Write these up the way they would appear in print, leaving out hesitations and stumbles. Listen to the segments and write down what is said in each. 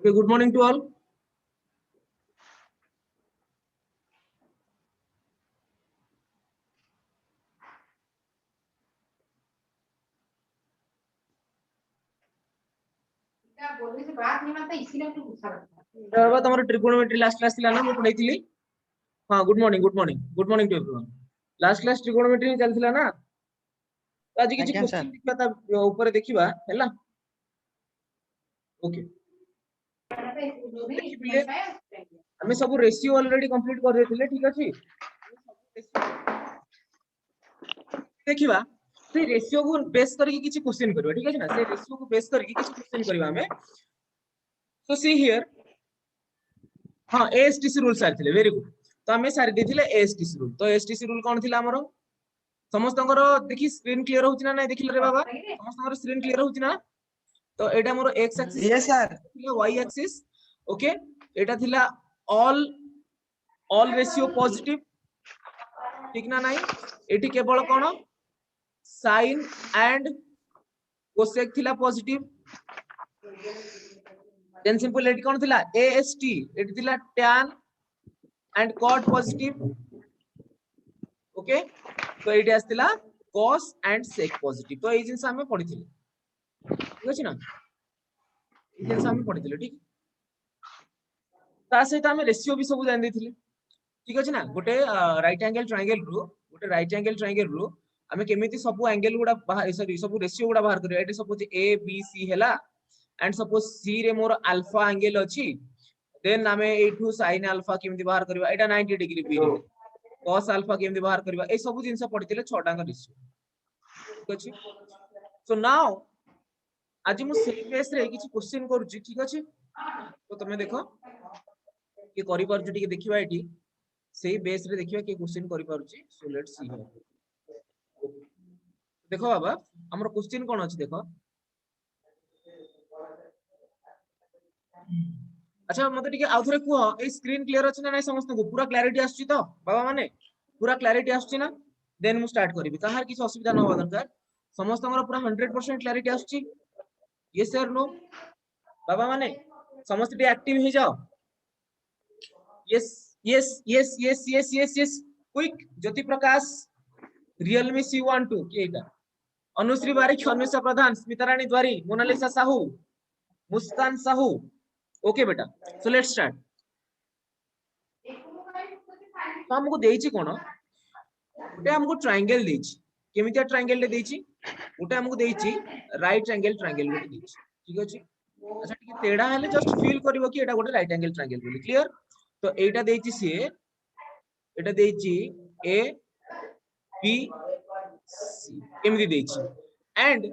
Okay, good morning to all. तमरो trigonometry last class थिला ना मैं पढैथिली। हां good morning to everyone. Last class trigonometry चलथिला ना, तो आज किछि क्वेश्चन देखिबा ता ऊपर देखिबा हैला। ओके देखिबिले हमें सब रेशियो ऑलरेडी कंप्लीट कर देथिले, ठीक अछि। देखिबा से रेशियो को बेस करके किछि क्वेश्चन करबा, ठीक अछि ना। से रेशियो को बेस करके किछि क्वेश्चन करबा हमें। सो सी हियर, हां एएसटीसी रूल सारथिले, वेरी गुड। तो हमें सारी देथिले एएसटीसी रूल। तो एएसटीसी रूल कोन थिला हमरो समस्तंकर देखि स्क्रीन क्लियर होउछि ना नै देखिले रे बाबा, समस्तंकर स्क्रीन क्लियर होउछि ना। तो एटा हमरो एक्स एक्सिस, यस सर, थिला वाई एक्सिस। ओके एटा थिला ऑल रेशियो पॉजिटिव, ठीक ना नाही। एटी केवल कोन साइन एंड कोसेक थिला पॉजिटिव। देन सिंपल एटी कोन थिला एएसटी, एटी थिला tan and cot positive. Okay तो एटी आस्तिला cos एंड sec पॉजिटिव। तो ए जिंस हमें पढिथिले, ठीक अछि ना। ए जिंस हमें पढिथिले, ठीक। ता सहित हमें रेशियो भी सब जान देथिले, ठीक अछि ना। गोटे राइट एंगल ट्रायंगल रु हमें केमिति सब एंगल गुडा सॉरी सब रेशियो गुडा बाहर करिया। एटी सपोज ए बी सी हैला एंड सपोज सी रे मोर अल्फा एंगल अछि, देन हमें एठू sin अल्फा केमिति बाहर करबा। एटा 90 डिग्री बी रे cos अल्फा केमिति बाहर करबा। ए सब जिंस पढिथिले 6 टांग रेशियो, ठीक अछि। सो नाउ आज मु सेही बेस रे किछि क्वेश्चन करूची, ठीक अछि। तो तमे देखो कि करि पारछु, ठीक देखिबा एटी सेही बेस रे देखिबा कि क्वेश्चन करि पारछु। So let's see here. देखो बाबा हमर क्वेश्चन कोन अछि देखो। अच्छा मते टिके आउ थरे कुहो, ए स्क्रीन क्लियर अछि ना नै समस्त को पूरा क्लैरिटी आछी तो बाबा माने पूरा क्लैरिटी आछी ना। देन मु स्टार्ट करिवि, कहार किछ असुविधा न होबा दरकार। समस्त हमर पूरा 100% क्लैरिटी आछी। यस और नो बाबा माने समस्त टी एक्टिव हो जाओ। Yes yes yes yes yes yes yes quick. Jyoti Prakash, Realme C12 के एटा, अनुश्री बारिक, अन्वेषा प्रधान, स्मितारानी द्वारी, मोनालिसा साहू, मुस्कान साहू। ओके बेटा सो लेट्स स्टार्ट। तो हमको देइछि कोन, गोटे हमको ट्रायंगल देइछि। केमितिया ट्रायंगल ले देइछि, गोटे हमको देइछि राइट एंगल ट्रायंगल गोटे देइछि, ठीक अछि। अच्छा ठीक तेडा हेले जस्ट फील करिवो कि एटा गोटे राइट एंगल ट्रायंगल बोली, क्लियर। तो एटा देइछि सी, एटा देइछि ए बी सी केमिति देइछि एंड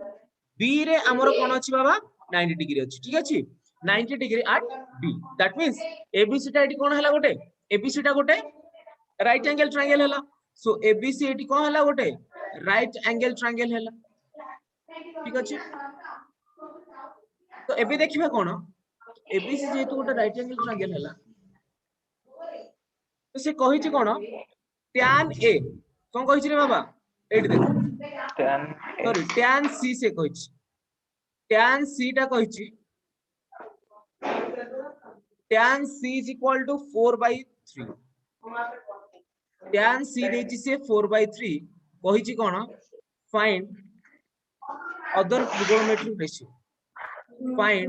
बी रे हमरो कोन अछि बाबा 90 डिग्री अछि, ठीक अछि। 90 degree at B, that means ABC टा एटी कोन हला गोटे, एबीसी टा गोटे राइट एंगल ट्रायंगल हला। सो एबीसी एटी कोन हला गोटे राइट एंगल ट्रायंगल हला, ठीक अछि। तो एबी देखिबा कोन, एबीसी जेतु गोटे राइट एंगल ट्रायंगल हला, तो से कहिछि कोन tan a कोन कहिछि रे बाबा एटी देखो सॉरी tan c से कहिछि। tan c टा कहिछि tan c is equal to 4/3। tan c देछि से 4/3 कहिछि कोन find other trigonometric ratio, find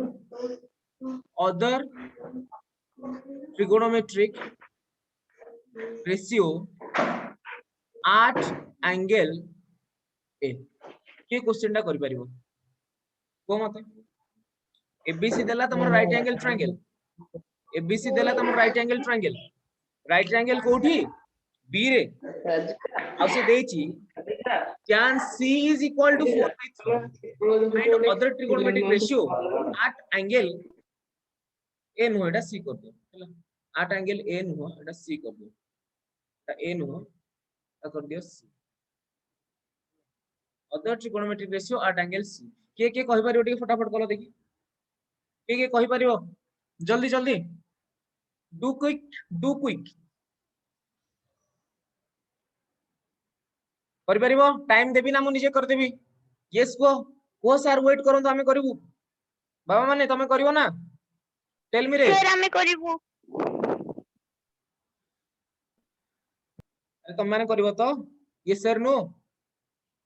other trigonometric ratio at angle A. के क्वेश्चन टा करि परिबो को मते। एबीसी देला तमर राइट एंगल ट्रायंगल, एबीसी देला तमर right angle triangle, right angle कोठी बी रे आ से देछि tan c is equal to 4/3 and other trigonometric ratio at angle a नो एटा c कर दो हैला। at angle a नो एटा c कर दो, एटा a नो एटा कर दियो c। other trigonometric ratio at angle c के कहि परियो टिके फटाफट कलो देखि, के कहि परियो जल्दी जल्दी, डू क्विक करि परिबो। टाइम देबी ना मु निजे कर देबी। यस को सर वेट करन तो हमें करिवु बाबा माने तमे करिवो ना। टेल मी रे सर हमें करिवो तुम मैंने करिवो तो yes sir no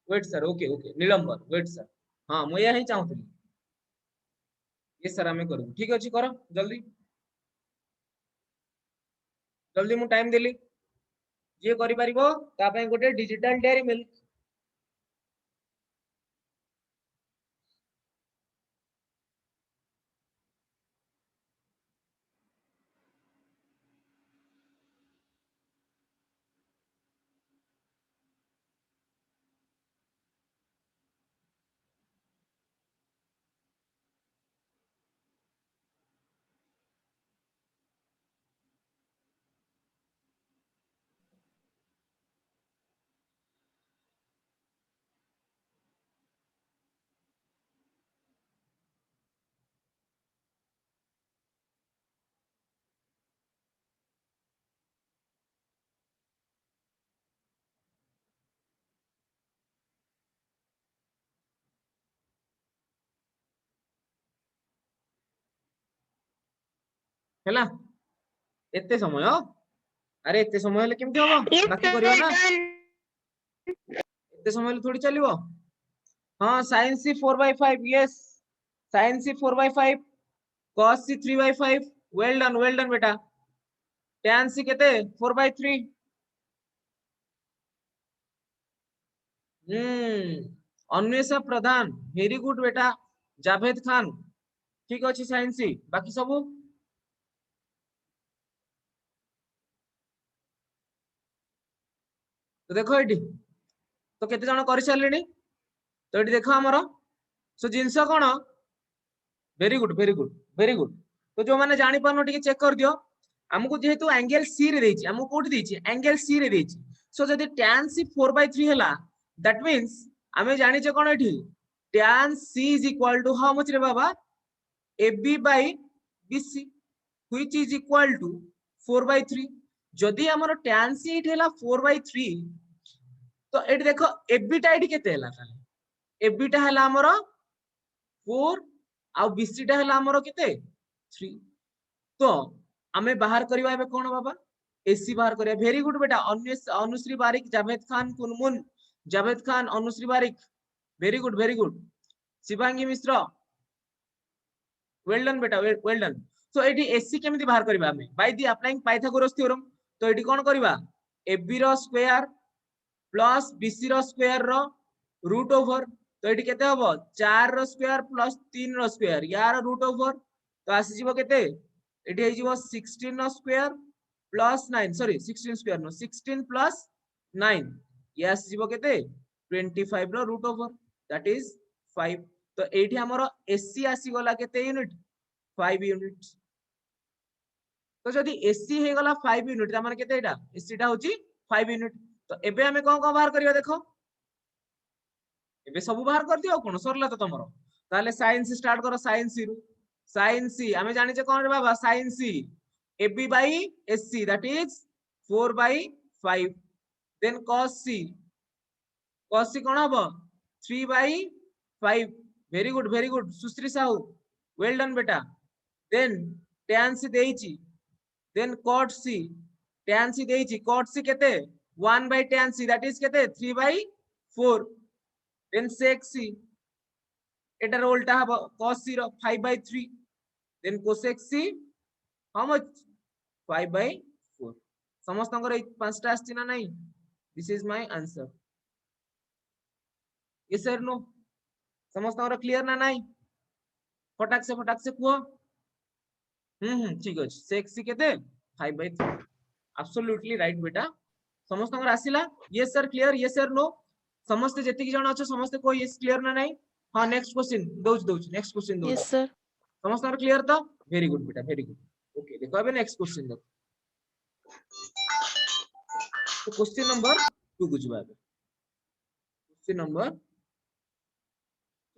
wait sir okay okay Nilambar wait sir हाँ मु या ही चाहूतली यस सर हमें करू ठीक अछि करो जल्दी जल्दी मु टाइम देली जे करि परिबो ता पय गोटे डिजिटल डेयरी मिल्क हैला एते समय अरे एते समय हेले केमति होबो यस बाकी करियो सर ना डन एते समय हेले थोड़ी चलिबो हाँ sin c 4/5 yes sin c 4/5 cos c 3/5 well done बेटा tan c केते 4/3 अन्वेषा प्रधान वेरी गुड बेटा जावेद खान ठीक अछि sin c बाकी सब तो देखो एटी तो केते जण करि सारलेनी तो एटी देखो हमरो सो जिंस कोन very good very good very good तो जो माने जानि पानो टिके चेक कर दियो हमको जेहेतु एंगल सी रे देछि हमको कोठी देछि एंगल सी रे देछि सो जदि tan c 4/3 हला दैट मींस हमें जानि जे कोन एठी tan c is equal to how much रे बाबा ab by bc which is equal to 4/3 जदि हमर tan c इठ हला 4/3 तो एठी देखो ab टा एठी केते हला ताले ab टा हला हमर 4 आ bc टा हला हमर केते 3 तो हमें बाहर करबा एबे कोन बाबा एसी बाहर करबा वेरी गुड बेटा अनुश्री बारिक जावेद खान कुनमुन जावेद खान अनुश्री बारिक वेरी गुड शिवांगी मिश्र वेल डन बेटा वेल डन सो एटी एसी केमिति बाहर करबा हमें by the applying Pythagoras theorem तो एटी कोन करबा एबी रो स्क्वायर प्लस बीसी रो स्क्वायर रो रूट ओवर तो एटी केते हबो 4 रो स्क्वायर प्लस 3 रो स्क्वायर यार रूट ओवर तो आसी जीवो केते एटी हे जीवो 16 रो square plus 9 sorry 16 square no 16 plus 9 ये आसी जीवो केते 25 रो रूट ओवर दैट इज 5 तो एठी हमरो एसी आसी गला केते यूनिट 5 यूनिट तो जदि एसी हे गला 5 यूनिट त माने केते एटा एसी टा होची 5 यूनिट तो एबे हमें कोन कोन बाहर करियो देखो एबे सब बाहर कर दियो कोन सरला तो तमरो ताले sin c स्टार्ट करो sin c रु sin c हमें जानि जे कोन रे बाबा sin c ab by sc that is 4/5 then cos c कोन हबो 3/5 वेरी गुड सुश्री साहू वेल डन बेटा then tan c देइची then cot c tan c देइची cot c केते 1/tan c that is केते 3/4 then sec c एटार उल्टा हबो cos c row 5/3 then cosec c how much 5/4 समस्तंकर ए पांचटा आछि ना नाही this is my answer yes sir no समस्तंकर clear ना नाही फटाक से कुहो ठीक अछि sec c केते 5/3 एब्सोल्युटली राइट बेटा समस्तंकर आसिला yes sir clear yes sir no समस्त जेति की जण अछि समस्त को यस क्लियर ना नाही हां नेक्स्ट क्वेश्चन दोच नेक्स्ट क्वेश्चन दोच यस सर समस्त क्लियर तो वेरी गुड बेटा वेरी गुड ओके देखो अबे नेक्स्ट क्वेश्चन देखो तो क्वेश्चन नंबर 2 को जवाब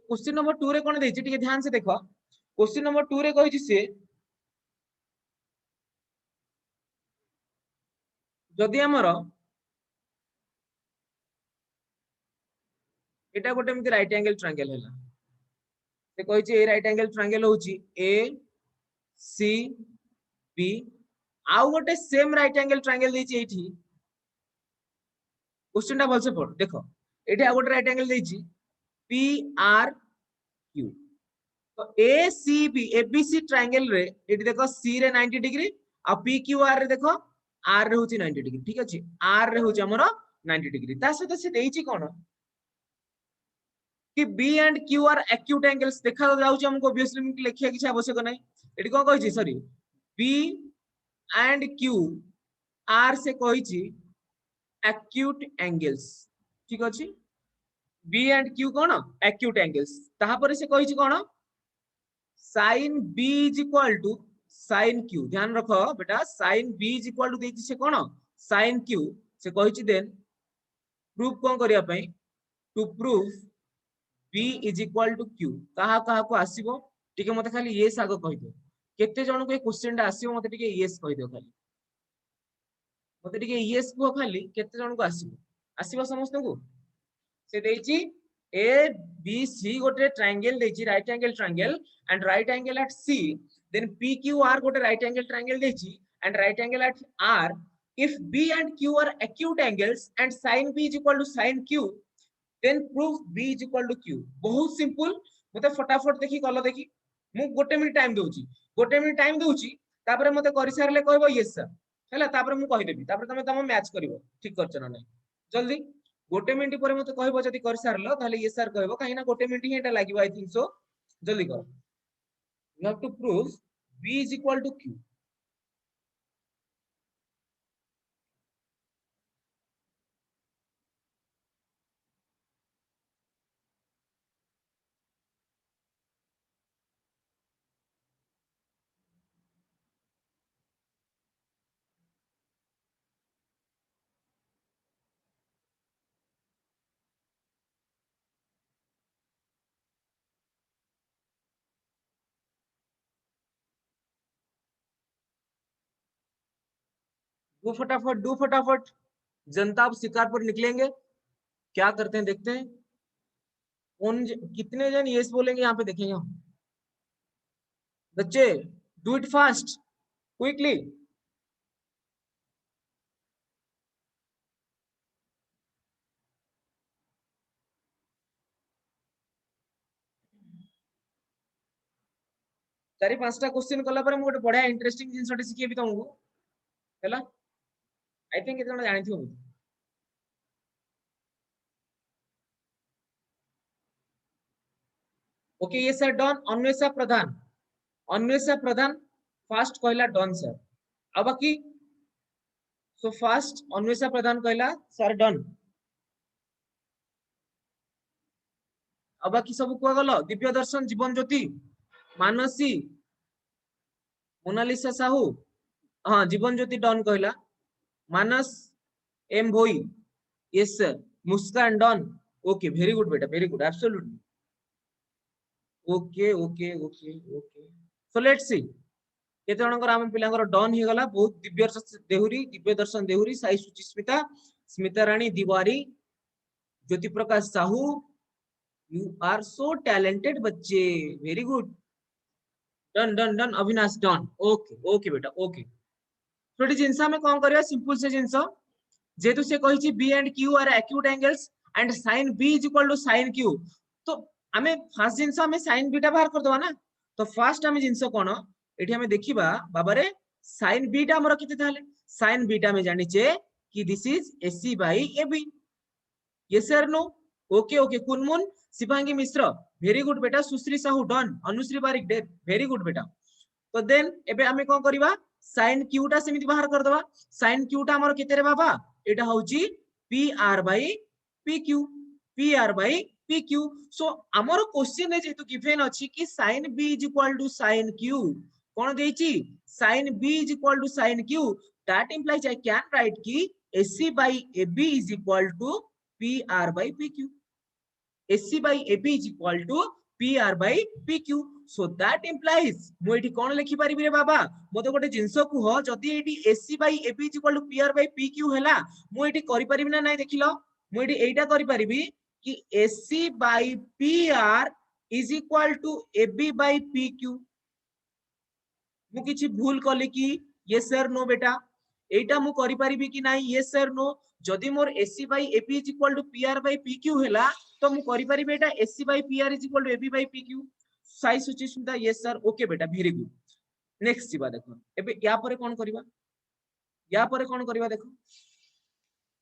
क्वेश्चन नंबर 2 रे कोन देछि ठीक ध्यान से देखो क्वेश्चन नंबर 2 रे कहि से जदि हमर एटा गोटे मिति राइट एंगल ट्रायंगल हैला से कहि ए राइट एंगल ट्रायंगल होची ए सी बी आउ गोटे सेम राइट एंगल ट्रायंगल देछि एठी क्वेश्चन टा भलसे पढ़ देखो एठी आउ गोटे राइट एंगल देछि पी आर क्यू तो A C B ABC triangle रे एठी देखो सी रे 90 डिग्री आ पी क्यू आर रे देखो आर रे होची 90 डिग्री ठीक अछि आर रे होची हमरो 90 डिग्री ता सहित से देछि कोन कि B and Q are acute angles देखा जाउची हमको ऑब्वियसली लिखिया किछ आवश्यक नै एठी कोन कहिछि sorry B and Q are से कहिछि एक्यूट एंगल्स ठीक अछि बी एंड क्यू कोन एक्यूट एंगल्स ताहा पर से कहिछि कोन sin b is equal to sin q ध्यान रखो बेटा sin b is equal to देछि से कोन sin q से कहिछि देन प्रूफ कोन करिया पई to proof b is equal to q कहा कहा को आसीबो ठीक है मते खाली यस आगो कहि दो केते जण को ए क्वेश्चन टा आसीबो मते ठीक यस कहि दो खाली मते ठीक यस को खाली केते जण को आसीबो समस्त को से देछि ए बी सी गोटे ट्रायंगल देछि right angle triangle and right angle at C then P Q R गोटे राइट एंगल ट्रायंगल देछि and right angle at R if B and Q are acute angles and sin b is equal to sin q then prove b is equal to q बहुत simple मते फटाफट देखि कल देखि मु गोटे minute time दउची तापरे मते करि सारले कहबो यस सर हैला तापरे मु कहि देबी तापरे तमे तम मैच करिवो ठीक करछ ना नै जल्दी गोटे मिनिट पर मते कहबो जदी कर सारलो ताले ये सर कहबो काहे ना गोटे minute he Etah लागिवो I think so जल्दी कर you have to prove b is equal to q do फटाफट जनता अब शिकार पर निकलेंगे क्या करते हैं देखते हैं कौन कितने जन यस बोलेंगे यहाँ पे देखेंगे हम बच्चे डू इट फास्ट क्विकली चारि पांचटा क्वेश्चन कला पर मु गोटे बढ़िया इंटरेस्टिंग जिंसटे सिखेबी तुमको हैला आई थिंक केते जण जानिथिबो ओके ये सर डन अन्वेषा प्रधान फास्ट कहला डन सर अब बाकी सो फास्ट अन्वेषा प्रधान कहला सर डन अब बाकी सब कुआ गलो दिव्य दर्शन जीवन ज्योति मानसी मोनालिसा साहू हाँ जीवन ज्योति डन कहला मानस एम भोई यस सर मुस्कान डन ओके वेरी गुड बेटा very good absolutely okay okay okay okay so let's see केते जनकर आम पिलांकर डन ही गला बहुत दिव्य दर्शन देहुरी साई सुचि Smita Smita Rani Diwari Jyoti Prakash Sahu you are so talented बच्चे very good done done done Avinash done okay okay बेटा okay थोड़ी जिंस में कौन करिया सिंपल से जिंस जेतु से कहिछि B and Q are acute angles and sin b is equal to sin q तो हमें फर्स्ट जिंस हमें sin b टा बाहर कर दवा ना तो फर्स्ट हमें जिंस कोन एठी हमें देखिबा बाबा रे sin b टा हमर किते थाले sin b टा में जानि छे कि this is ac by ab yes sir no okay okay Kunmun Shivangi Mishra very good बेटा Sushree Sahu done Anushree Barik very good बेटा तो देन एबे हमें कोन करबा sin q टा समिति बाहर कर दवा sin q टा हमर किते रे बाबा एटा होची pr by pq pr by pq सो हमर क्वेश्चन जेतु गिवन अछि कि sin b is equal to sin q कोन देछि sin b is equal to sin q that implies I can write कि ac by ab is equal to pr by pq ac by ab is equal to pr by pq so that implies मु एठी कोन लिखि परिबि रे बाबा मते गोटे जिंस कुह जदी एठी ac by ab is equal to pr by pq हैला मु एठी करि परिबि ना नै देखिलो मु एठी एटा करि परिबि कि ac by pr is equal to ab by pq मु किछि भूल कली कि यस और नो बेटा एटा मु करि परिबी कि नाही यस और नो जदि मोर AC by AP is equal to PR by PQ हैला तो मु करि परिबी एटा AC by PR is equal to AB by PQ साई सुची सुदा यस सर ओके बेटा वेरी गुड नेक्स्ट जीवा देखो एबे या परे कोन करबा या परे कोन करबा देखो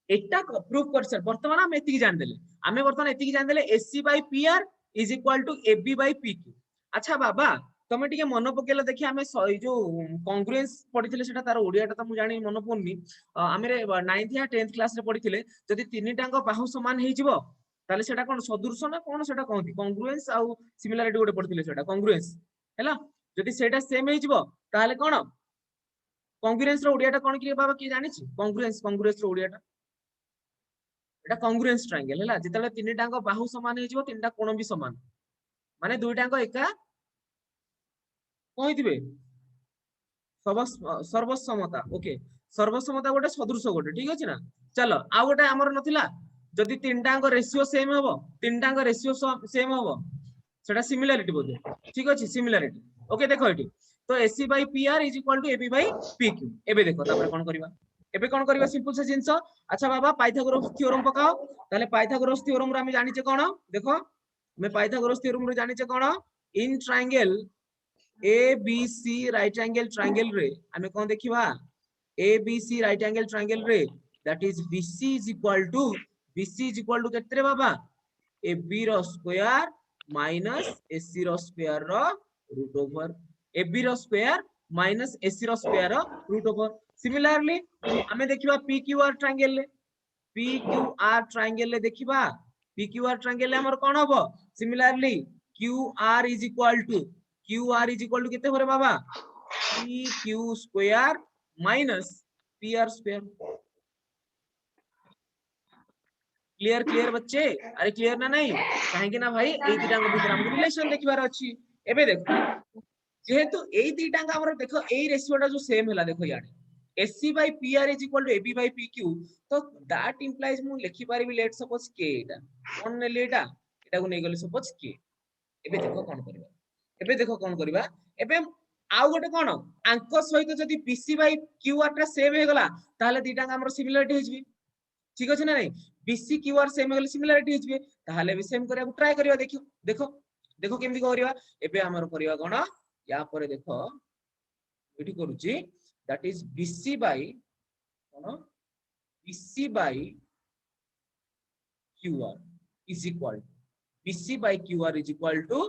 एटा प्रूफ कर सर वर्तमान हम एतिकी जान देले हमें वर्तमान एतिकी जान देले AC by PR is equal to AB by PQ अच्छा बाबा तमे टिके मन पकेला देखि हमें जो कांग्रुएंस पढिथिले सेटा तार ओडियाटा त मु जानि मन पड़नी हमें 9th या 10th क्लास रे पढिथिले जदि तीन टांग बाहु समान हे जिवो ताले सेटा कोन सदृश ना कोन सेटा कहंती कांग्रुएंस आ सिमिलरिटी गोटे पढिथिले सेटा कांग्रुएंस हैला जदि सेटा सेम हे जिवो ताले कोन कांग्रुएंस रो ओडियाटा कोन कि बाबा की जानि छि कांग्रुएंस रो ओडियाटा एटा कांग्रुएंस ट्रायंगल हैला जेतले तीन टांग बाहु समान हे जिवो तीनटा कोण भी समान माने दुई टांग एका कहिथिबे सर्वसमता ओके सर्वसमता गोटे सदृश गोटे ठीक अछि ना चलो आ गोटे हमर नथिला जदि तीनटांग रेशियो सेम हबो तीनटांग रेशियो सेम हबो सेटा सिमिलरिटी बोलते ठीक अछि सिमिलरिटी ओके देखो एठी तो AC by PR is equal to AB by PQ एबे देखो तापर कोन करबा एबे कोन करबा सिंपल से जिंस अच्छा बाबा पाइथागोरस थ्योरम पकाओ ताले पाइथागोरस थ्योरम रे हम जानि छे कोन देखो मैं पाइथागोरस थ्योरम रे जानि छे कोन in triangle ABC right angle triangle रे हमें कोन देखिबा ABC राइट एंगल ट्रायंगल रे that is BC is equal to केतरे बाबा AB रो स्क्वायर माइनस AC रो स्क्वायर रो रूट ओवर AB रो स्क्वायर माइनस AC रो स्क्वायर रो रूट ओवर सिमिलरली हमें देखिबा PQR ट्रायंगल ले PQR ट्रायंगल ले देखिबा PQR ट्रायंगल ले हमर कोन हबो similarly QR is equal to कितने होरे बाबा PQ square minus PR square clear बच्चे अरे क्लियर ना नहीं कहेंगे ना भाई ए दिटांग भीतर हमको रिलेशन देखिबार अछि एबे देखो जेहेतु ए दिटांग हमर देखो ए रेशियोटा जो सेम हैला देखो याडे SC by PR is equal to AB by PQ तो that implies मु लिखि पारिबी लेट सपोज K एटा कोन ने लेटा एटा को नै गले सपोज K एबे देखो कोन करबा एबे देखो कोन करबा एबे आउ गोटे कोन अंक सहित जदी BC by QR टा सेम हे गला ताले दिटांग हमर सिमिलरिटी हे जिवि ठीक अछि ना नहीं BC QR सेम हे गले सिमिलरिटी हे जिवि ताले भी सेम करिया ट्राई करिया देखो केमदी करिया एबे हमर करिया कोन या परे देखो एठी करूची that is BC by cone BC by QR is equal BC by QR is equal to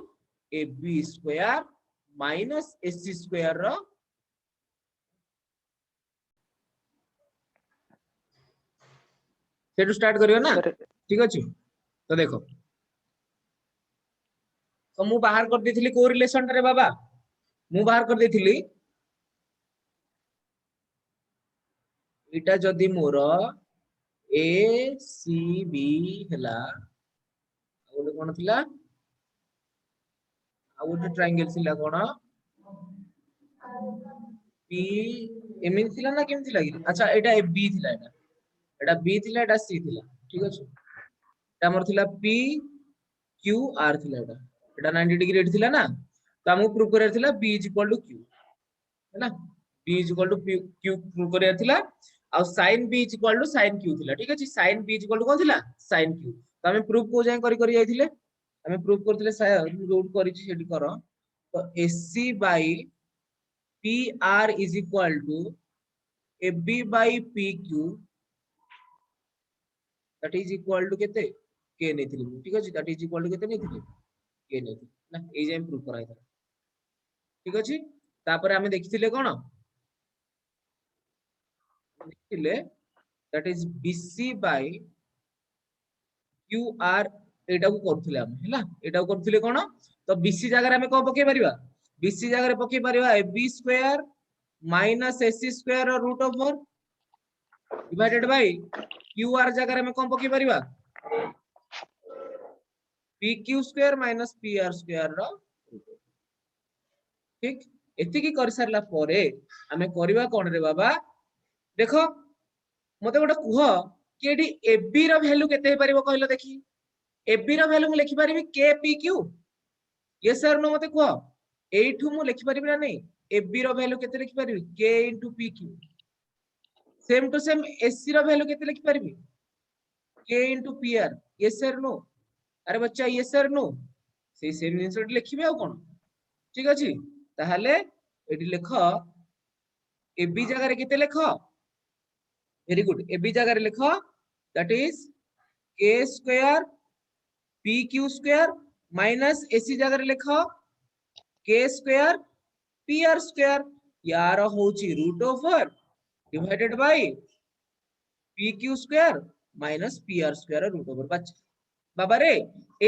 AB square minus AC square row सेटू start करियो ना ठीक अछि तो देखो तो मु बाहर कर देथिली को रिलेशन रे बाबा मु बाहर कर देथिली इटा जदी मोर ACB हला ओले कोन थिला आ गोटे ट्रायंगल थिला कोन P एमिन थिला ना केम थिला कि अच्छा एटा B थिला एटा B थिला एटा C थिला ठीक अछि एटा हमर थिला P Q R थिला एटा 90 डिग्री एट थिला ना त हमु प्रूव करर थिला B is equal to Q है ना B is equal to Q prove करर थिला आ sin B is equal to sin Q थिला ठीक अछि sin B is equal to कोन थिला sin Q त हमें प्रूव को जाय करि जाइथिले हमें प्रूव करथिले रूट करि छी सेठी करो तो AC by PR is equal to AB by PQ that is equal to केते K नेथिली ठीक अछि that is equal to केते नेथिली K नेथिली ना ए जे प्रूव कराइ था ठीक अछि तापर हमें देखिथिले कोन देखिथिले that is BC by QR एटा को करथिले हम हैला एटा को करथिले कोन तो BC जगह हमें को पके परिबा BC जगह पके परिबा AB square minus AC square और root over divided by QR जगह हमें को पके परिबा PQ square minus PR square रो ठीक एति की कर सरला परे हमें करबा कोन रे बाबा देखो मते गोटे कुह कि एडी AB रो वैल्यू केते हे परिबो कहलो देखि AB रो वैल्यू मु लिखि परिबी KPQ यस सर नो मते कुह एठू मु लिखि परिबी ना नहीं एबी रो वैल्यू केते लिखि परबी k into pq same to same SC रो वैल्यू केते लिखि परबी k into pr yes or no अरे बच्चा yes or no से सेम जिंस लिखिबे आ कोन ठीक अछि ताहाले एडी लेख एबी जगह रे केते लेख वेरी गुड एबी जगह रे लेख that is k square pq square minus AC जगह रे लेख k स्क्वायर pr स्क्वायर यार होची root over divided by pq square minus pr square root over बाबा रे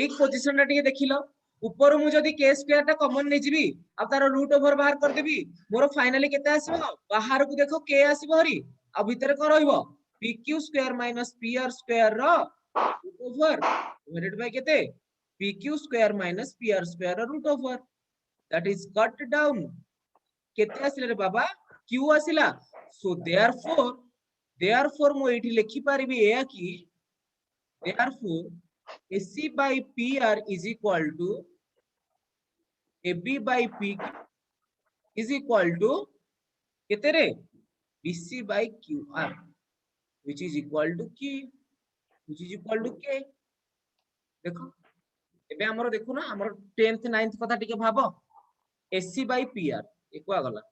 एक पोजीशन टा देखिलो ऊपर मु जदी k स्क्वायर टा कॉमन नै जिबी आ तार रूट ओवर बाहर कर देबी मोर फाइनली केते आसीबो बाहर को देखो k आसीबो हरी आ भीतर को रहइबो pq square minus pr square रो रूट ओवर डिवाइडेड बाय केते pq square minus pr square रो root over that is cut down केते आसिले रे बाबा q आसिला सो देयरफॉर मु एठी लिखि परिबी ए कि therefore AC by PR is equal to AB by PQ is equal to केते रे BC by QR which is equal to Q which is equal to K देखो एबे हमरो देखु ना हमरो 10th 9th कथा टिके भाबो AC by PR एकवा गला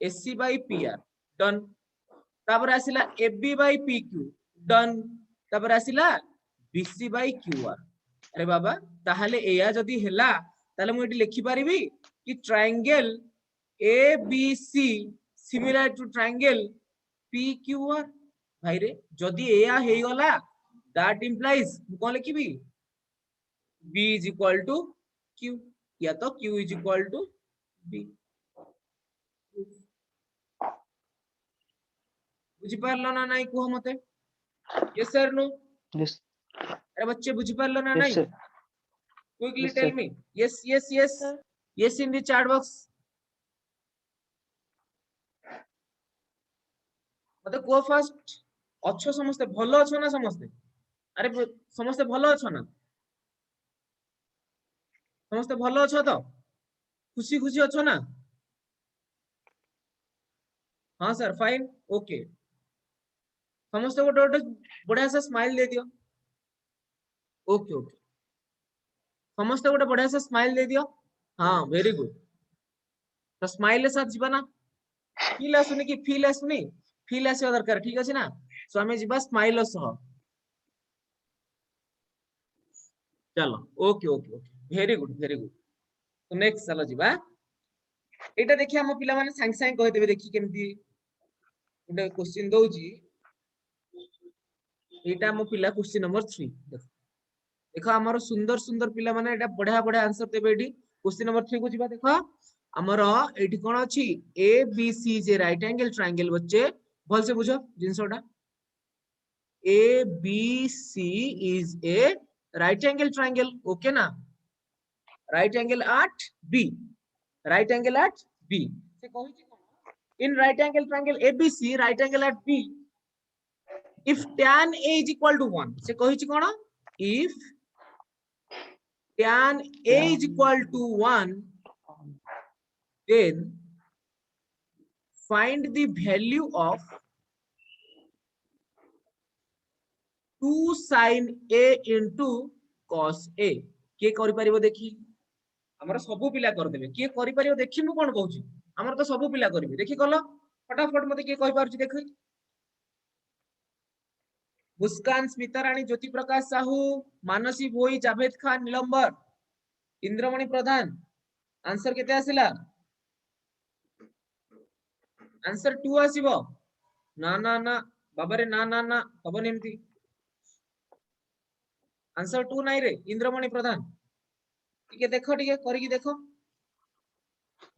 AC by PR डन तापर आसिला AB by PQ डन तापर आसिला BC by QR अरे बाबा ताहले एया जदी हेला ताले मु एटी लिखि परिबी कि triangle ABC similar to triangle PQR भाई रे जदी एया हे गला दैट इंप्लाइज मु कोन लिखिबी B is equal to Q या तो Q is equal to B बुझी पारलो ना नहीं को मते यस सर नो Yes, अरे बच्चे बुझी पारलो ना yes, नहीं sir. Quickly Yes, tell sir. Me yes yes yes yes in the chat box मते को फर्स्ट अच्छो समस्त भलो अच्छो ना समस्त अरे समस्त भलो अच्छो ना समस्त भलो अच्छो तो खुशी खुशी अच्छो ना हाँ सर फाइन ओके समस्त गोटे गोटे बढ़िया से स्माइल दे दियो ओके ओके समस्त गोटे बढ़िया से स्माइल दे दियो हाँ वेरी गुड तो स्माइल साथ जीवा ना फील आसुनी कि फील आसीबा दरकार ठीक अछि ना सो हमें जीवा स्माइल सह चलो okay okay okay very good तो नेक्स्ट चलो जीवा एटा देखि हम पिला माने सांग सांग कहि देबे देखि केमती एटा क्वेश्चन दउजी एटा मो पिला क्वेश्चन नंबर 3 देखो हमर सुंदर सुंदर पिला माने एटा बढ़िया बढ़िया आंसर देबे एटी क्वेश्चन नंबर 3 को जीवा देखो हमर एटी कोन अछि ए बी सी जे राइट एंगल ट्रायंगल बच्चे भल से बुझो जिंसोटा A B C is a right angle triangle okay ना right angle at B right angle at B से कहि छी कोन in right angle triangle ABC right angle at B if tan A is equal to 1 से कहि छी कोन if tan A is equal to 1 then find the value of 2 sin A into cos A के करि परिबो देखि हमर सब पिला कर देबे के करि परिबो देखि मु कोन कहूची हमर तो सब पिला करबे देखि कलो फटाफट मते के कहि पारुची देखि मुस्कान स्मिता रानी ज्योति प्रकाश साहू मानसी भोई जावेद खान नीलंबर इंद्रमणि प्रधान आंसर केते आसिला आंसर 2 आसीबो ना ना ना बाबा रे ना ना ना हबन एमती आंसर 2 नाही रे इंद्रमणि प्रधान टिके देखो टिके करिकि देखो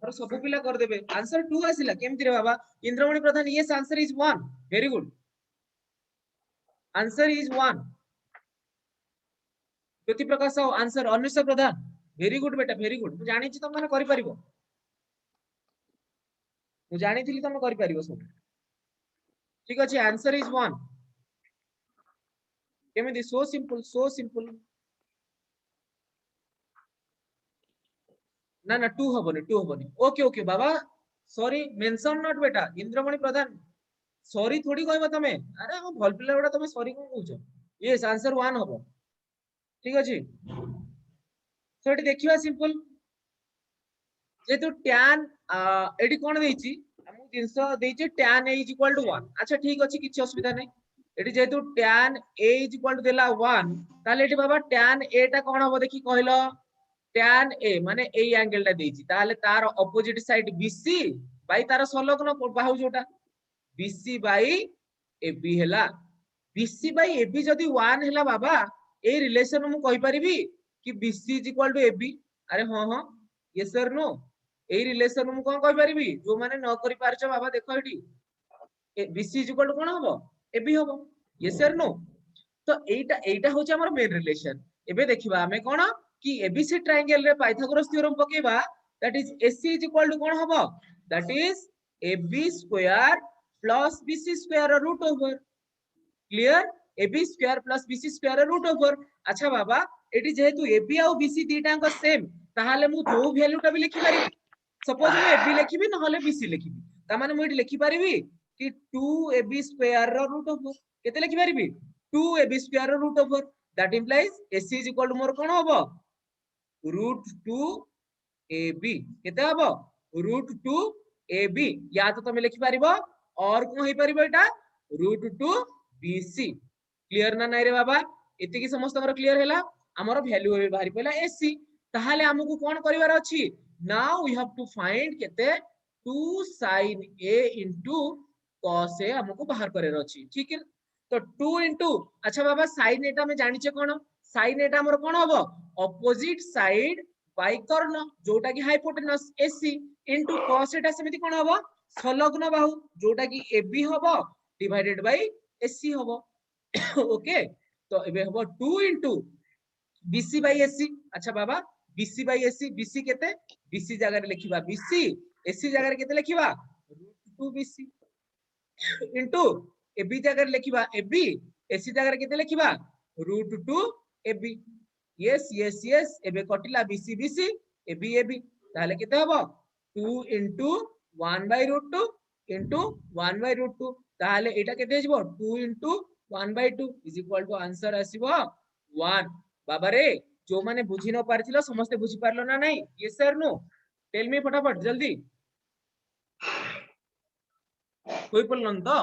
और सब पिला कर देबे आंसर 2 आसिला केमति रे बाबा Indramani Pradhan yes answer is 1 very good answer is 1 Jyoti Prakash Sahu answer Anushka Pradhan very good बेटा वेरी गुड मु जानि छी तुम माने करि परिबो मु जानि थिली तुम करि परिबो सब ठीक अछि आंसर इज 1 केमिति सो सिंपल ना ना 2 हबनी ओके ओके बाबा सॉरी मेंशन नॉट बेटा इंद्रमणि प्रधान सॉरी थोड़ी कहबो तमे अरे हम भल पिला बेटा तमे सॉरी कोन कहउछ यस आंसर 1 हबो ठीक अछि सो एटी देखिबा सिंपल जेतु tan एटी कोन देइछि हमु जिंस देइछि tan a = 1 अच्छा ठीक अछि किछि असुविधा नै एटी जेतु tan a = देला 1 ताले एटी बाबा tan a टा कोन हबो देखि कहलो tan a माने ए एंगल टा देइछि ताले तार ऑपोजिट साइड BC बाई तार संलग्न बाहु जोटा BC बाई AB हैला BC बाई AB जदि 1 हैला बाबा ए रिलेशन मु कहि परिबी कि BC = AB अरे हां हां yes sir no a relation मु कोन कहि परिबी जो माने न करि पारछ बाबा देखो एटी BC = कोन हबो AB हबो यस सर नो तो एटा एटा होचे हमर मेन रिलेशन एबे देखिबा हमें कोन कि ABC ट्रायंगल रे पाइथागोरस थ्योरम पकेबा दैट इज AC = कोन हबो that is AB² plus BC² root over clear AB² plus BC² root over अच्छा बाबा एटी जेहेतु AB और BC दीटा को सेम ताहाले मु जो वैल्यू टा भी लिखि पारिबी सपोज मु AB लिखिबी न हले BC लिखिबी ता माने मु एटी लिखि पारिबी कि 2AB² रो रूट ओवर केते लिखि पारिबी 2AB² रो root over that implies AC = मोर कोन हबो √2AB केते हबो √2AB या तो तमे लिखि पारिबो और कोन होई परिबो एटा √2BC क्लियर ना नाइ रे बाबा एति की समस्त हमर क्लियर हैला हमर वैल्यू हे बाहरी पला AC ताहाले हमकु कोन करिवार अछि now we have to find केते 2 sin A into cos A हमकु बाहर करेर अछि ठीक है तो 2 into अच्छा बाबा sin एटा में जानि छे कोन sin एटा हमर कोन हबो ऑपोजिट साइड बाई कर्ण जोटा की हाइपोटेनस AC into cos एटा समिति कोन हबो संलग्न बाहु जोटा की AB हबो डिवाइडेड बाई AC हबो ओके तो एबे हबो 2 into BC बाई AC अच्छा बाबा BC बाई AC BC केते BC जगह रे लिखिबा BC AC जगह रे केते लिखिबा √2BC into AB जगह रे लिखिबा AB AC जगह रे केते लिखिबा √2AB यस यस यस एबे कटिला BC BC AB AB ताले केते हबो 2 into 1/√2 into 1/√2 ताले एटा केते हिजबो 2 into 1/2 is equal to answer आसीबो 1 बाबा रे जो माने बुझी न पारथिलो समस्त बुझी पारलो ना नहीं yes sir no tell me फटाफट जल्दी कोई पड़लन तो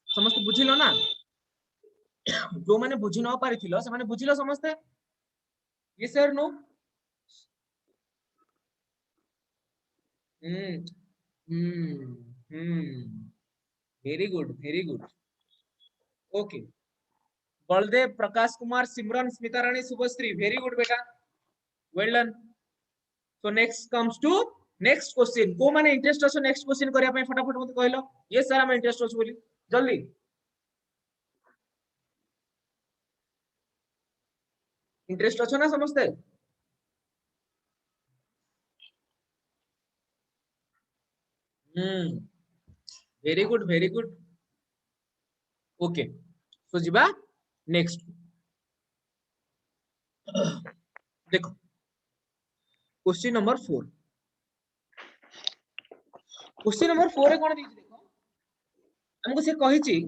समस्त बुझिलो ना जो माने बुझी न पारथिलो से माने बुझिलो समस्त yes sir no very good okay Baldev Prakash Kumar Simran Smita Rani Shubhashree very good बेटा well done so next comes to next question को माने इंटरेस्ट अछो नेक्स्ट क्वेश्चन करिया पे फटाफट मते कहलो यस सर हम इंटरेस्ट अछो बोली जल्दी इंटरेस्ट अछो ना समझते वेरी गुड ओके सो जिबा नेक्स्ट देखो क्वेश्चन नंबर 4 क्वेश्चन नंबर 4 रे कोन दिछि देखो हमको से कहिछि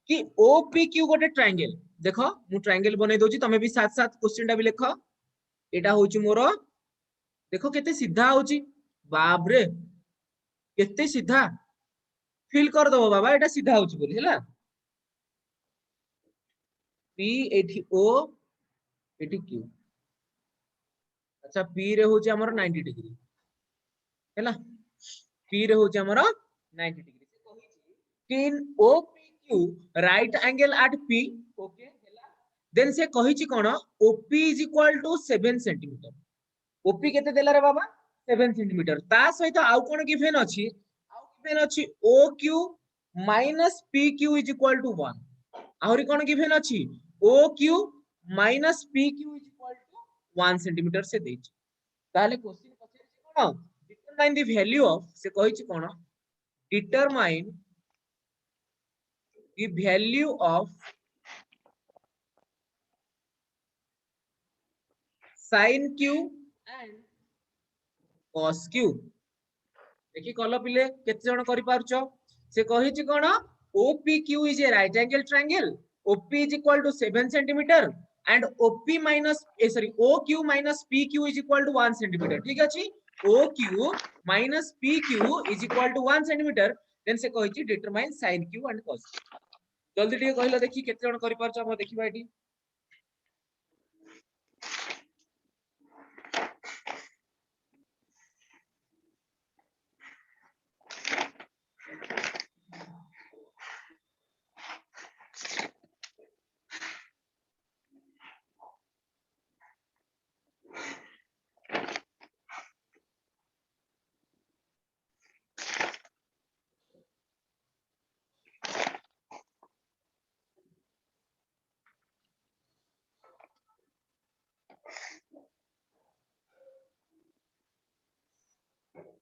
कि OPQ गोटे ट्रायंगल देखो मु ट्रायंगल बनै दोछि तमे भी साथ साथ क्वेश्चन टा भी लिखो एटा होछि मोर देखो केते सीधा होछि बाप रे केते सीधा फील कर दो बाबा एटा सीधा होछि बोली हैला P एठी O एठी Q अच्छा P रे होछि हमर 90 डिग्री हैला P रे होछि हमर 90 डिग्री से कहिछि कि in OPQ right angle at P okay हैला देन से कहिछि कोन OP is equal to 7 centimetre OP केते देला रे बाबा 7 सेंटीमीटर ता सहित आउ कोन गिवन अछि आउ गिवन अछि OQ minus PQ is equal to 1 आहुरी कोन गिवन अछि OQ minus PQ is equal to 1 centimetre से देछि ताले क्वेश्चन पछिछि कोन डिटरमाइन द वैल्यू ऑफ से कहिछि कोन determine the value of sin Q and cos Q देखि कल पिले केते जण करि पारुचो से कहिछि कोन OPQ is a right angle triangle. OP is equal to 7 centimeter and OP minus OQ minus PQ is equal to 1 centimeter. ठीक अछि OQ minus PQ is equal to 1 centimeter. Then से कहिछि determine sin Q and cos Q. जल्दी ଟିକେ कहिलो देखि केते जण करि पारुचो हम देखिबा एठी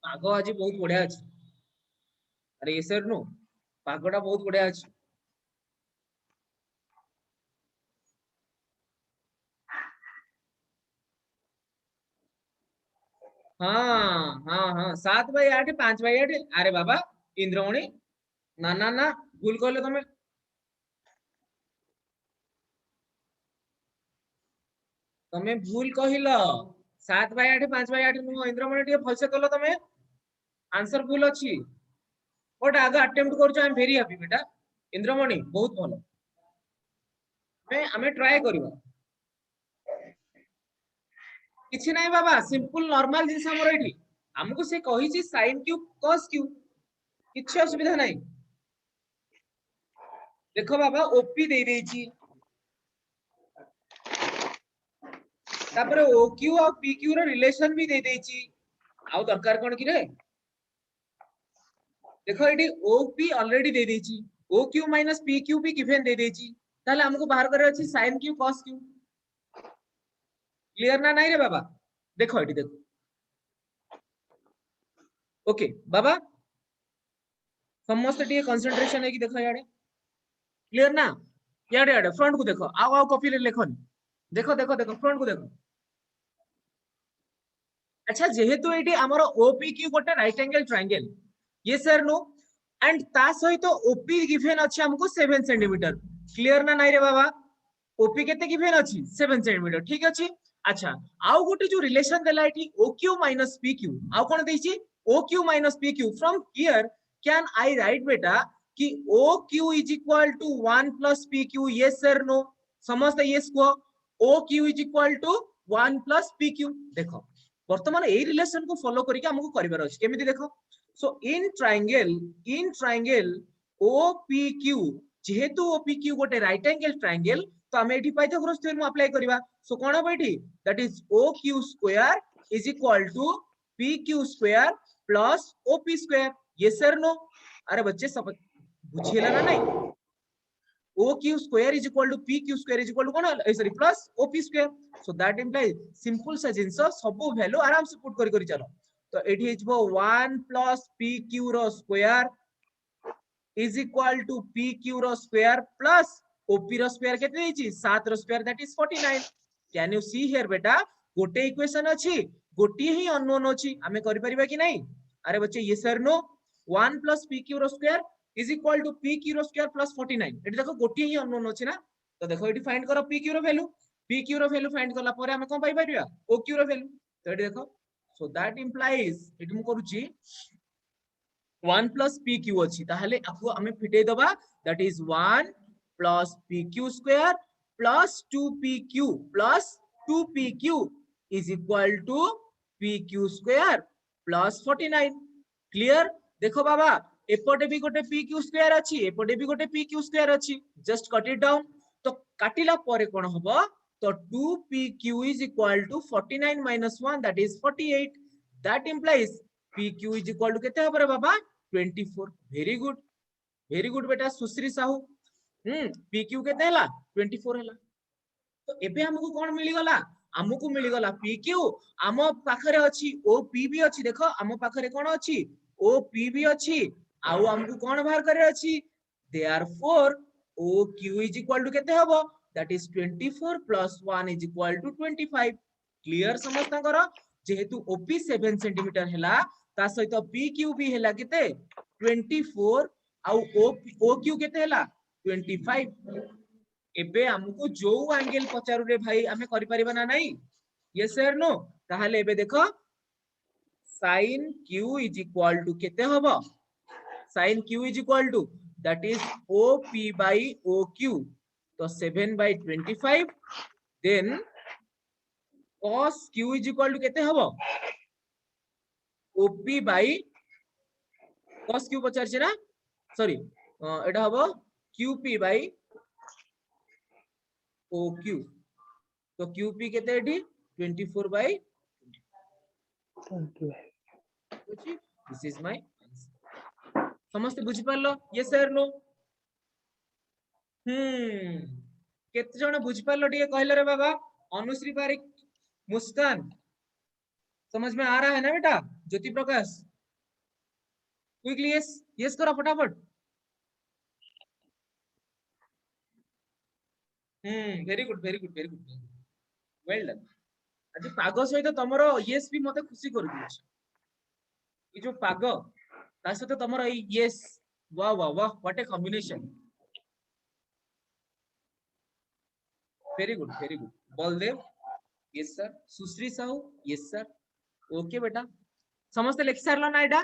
पागो आज बहुत बढ़िया अछि अरे ये सर नो पागोटा बहुत बढ़िया अछि हाँ हाँ हाँ 7/8 5/8 अरे बाबा इंद्रमणि ना ना ना भूल कहले तमे तमे भूल कहिलो 7/8 5/8 नु इंद्रमणि टिके भलसे कहलो तमे आंसर भूल अछि बट आगे अटेम्प्ट करछो आई एम वेरी हैप्पी बेटा इंद्रमणि बहुत भलो मैं हमें ट्राई करबा किछि नाही बाबा सिंपल नॉर्मल जिंस हमर एठी हमको से कहिछि sin क्यूब cos क्यूब किछि असुविधा नाही देखो बाबा ओपी दे देछि तापर ओक्यू और पीक्यू रो रिलेशन भी दे देछि आउ दरकार कोन कि रे देखो एठी ओपी ऑलरेडी दे देछि ओक्यू माइनस पीक्यू भी गिवन दे देछि ताले हमको बाहर करे अछि sin cube cos cube clear ना नाही रे बाबा देखो एठी देखो ओके बाबा समस्त टिके कंसंट्रेशन है कि देखो याडे क्लियर ना याडे याडे फ्रंट को देखो आओ कॉपी ले लेखन देखो देखो देखो फ्रंट को देखो अच्छा जेहेतु एटी हमर ओपीक्यू गोटे राइट एंगल ट्रायंगल ये सर नो एंड ता सहित ओपी गिवन अछि हमको 7 सेंटीमीटर क्लियर ना नाही रे बाबा ओपी केते गिवन अछि 7 सेंटीमीटर ठीक अछि अच्छा आउ गोटे जो रिलेशन देला एटी ओक्यू माइनस पीक्यू आउ कोन देछि OQ minus PQ from here can I write बेटा कि OQ is equal to 1 plus PQ yes or no समस्त yes को OQ is equal to 1 plus PQ देखो वर्तमान ए रिलेशन को फॉलो करके हमको करिवार अछि केमिति देखो सो इन ट्रायंगल OPQ जेहेतु OPQ गोटे राइट एंगल ट्रायंगल तो हम एठी पाइथागोरस थ्योरम अप्लाई करबा सो कोन हो एठी that is OQ square is equal to PQ square plus OP square yes और नो अरे बच्चे सब बुझिला ना नहीं OQ square is equal to PQ square is equal to cone sorry plus OP square so that implies simple सा जिंस सब value आराम से पुट करी चलो तो एठी हिजबो 1 प्लस PQ रो square is equal to PQ रो स्क्वायर प्लस OP रो स्क्वायर केते देछि 7 रो square that is 49 can you see here बेटा गोटे इक्वेशन अछि गोटे ही अननोन अछि हमें करि परिबा कि नहीं अरे बच्चे ये सर नो 1 प्लस PQ रो square is equal to PQ रो स्क्वायर प्लस 49 एठी देखो गोटे ही अननोन अछि ना तो देखो एठी फाइंड करो PQ रो वैल्यू फाइंड करला परे हमें कोन पाई परिबा OQ रो वैल्यू तो एठी देखो सो दैट इंप्लाइज एठी मु करूची 1 plus PQ अछि ताहले आपको हमें फिटे दबा that is 1 plus PQ square plus 2PQ is equal to PQ square plus 49 clear देखो बाबा एपटे भी गोटे PQ स्क्वायर अछि एपटे भी गोटे PQ स्क्वायर अछि जस्ट कट इट डाउन तो काटिला परे कोन होबो तो 2PQ is equal to 49 minus 1 that is 48 that implies PQ is equal to केते हबरे बाबा 24 वेरी गुड बेटा सुश्री साहू PQ केते हला 24 हला तो एबे हमको कोन मिली गला हमको मिली गला PQ हम पाखरे अछि OP भी अछि देखो हम पाखरे कोन अछि OP भी अछि आउ हमको कोन बाहर करे अछि therefore OQ is equal to केते हबो that is 24 plus 1 is equal to 25 clear समझता करो जेहेतु OP 7 सेंटीमीटर हला ता सहित पी क्यू भी हैला केते 24 आउ ओ क्यू केते हैला 25 एबे हमको जो एंगल पचारू रे भाई आमे करि परिबा ना नहीं यस और नो ताहाले एबे देखो sin q is equal to केते हबो sin q is equal to that is OP by OQ तो 7/25 then cos q is equal to केते हबो OP by cos q पचार छिना सॉरी एटा हबो QP by OQ तो QP केते एठी 24/20 दिस इज माय आंसर समस्त बुझी पारलो यस और नो केते जण बुझी पारलो ଟିକେ कहले रे बाबा अनुश्री पारिक मुस्कान समझ में आ रहा है ना बेटा Jyoti Prakash quickly yes yes करो फटाफट very good very good very good well done आज पाग सहित तमरो यस भी मते खुशी कर दियो ये जो पाग ता सहित तमरो यस वाह वाह वाह what a combination very good Baldev yes sir Sushri Sahu yes sir okay बेटा समस्त लिख सारलो ना एटा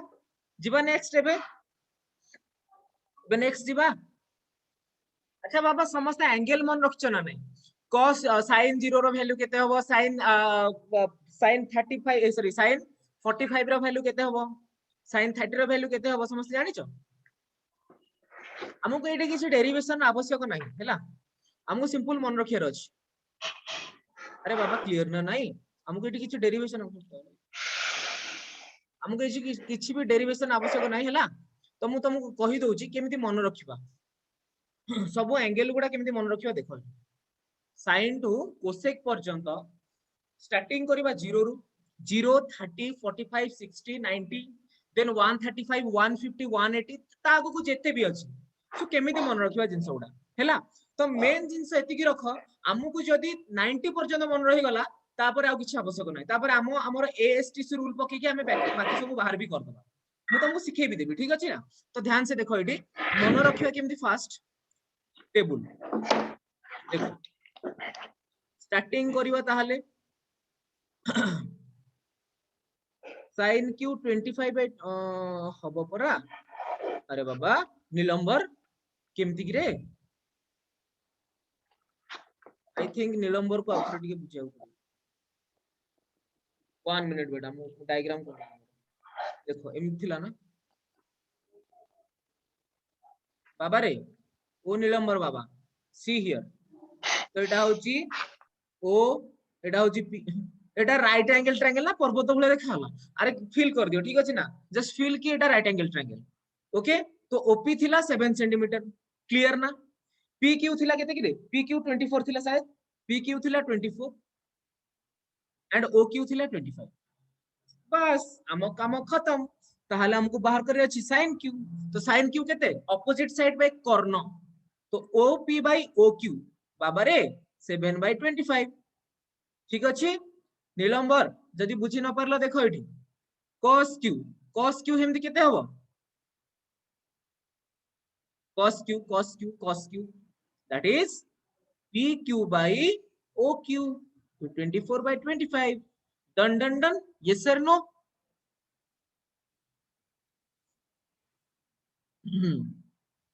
जीवा नेक्स्ट एबे नेक्स्ट जीवा अच्छा बाबा समस्त एंगल मन रखछ ना नहीं cos sin 0 रो वैल्यू केते हबो sin 35 सॉरी sin 45 रो वैल्यू केते हबो sin 30 रो वैल्यू केते हबो समस्त जानि छ हमको एटा किछ डेरिवेशन आवश्यक नहीं हैला हमको सिंपल मन रखियर अछि अरे बाबा क्लियर ना नहीं हमको एटी किछ डेरिवेशन हमको किछ भी डेरिवेशन आवश्यक नहीं हैला तो मु तुमको कहि दउची केमिति मन रखिबा सब एंगल गुडा केमिति मन रखिबा देखो sin टू कोसेक पर्यंत स्टार्टिंग करिबा 0 रु 0 30 45 60 90 देन 135 150 180 ता आगु को जेते भी अछि सो केमिति मन रखिबा जिंस गुडा हैला तो मेन जिंस एति की रखो हमकु जदी 90 पर्यंत मन रहि गला तापर आ किछ आवश्यक नै तापर हमर एएसटीसी रूल पके कि हमें बाकी सब बाहर भी कर दबा मु तुमको सिखे भी देबी ठीक अछि ना तो ध्यान से देखो एटी मन रखिबा केमिति फास्ट टेबल देखो स्टार्टिंग करिवा ताहाले sin q 25 हबो परा अरे बाबा नीलंबर केमिति रे आई थिंक नीलंबर को आउथरे टिके बुझाउ 1 मिनट बेटा मु डायग्राम कर देखो एमिति थिला ना बाबा रे ओ नीलंबर बाबा सी हियर तो एटा होची ओ एटा होची पी एटा राइट एंगल ट्रायंगल ना पर्वत भले देखा हला अरे फील कर दियो ठीक अछि ना जस्ट फील कि एटा राइट एंगल ट्रायंगल ओके तो ओपी थिला 7 सेंटीमीटर क्लियर ना पीक्यू थिला केते कि रे पीक्यू 24 थिला शायद पीक्यू थिला 24 एंड ओक्यू थिला 25 बस हम काम खत्म ताहले हमको बाहर करे अछि sin q तो sin q केते ऑपोजिट साइड बाय कर्ण तो OP by OQ बाबा रे 7/25 ठीक अछि नीलंबर जदी बुझी न परलो देखो एठी cos q हेमदी केते हबो cos q that is PQ by OQ to 24/25 done yes or no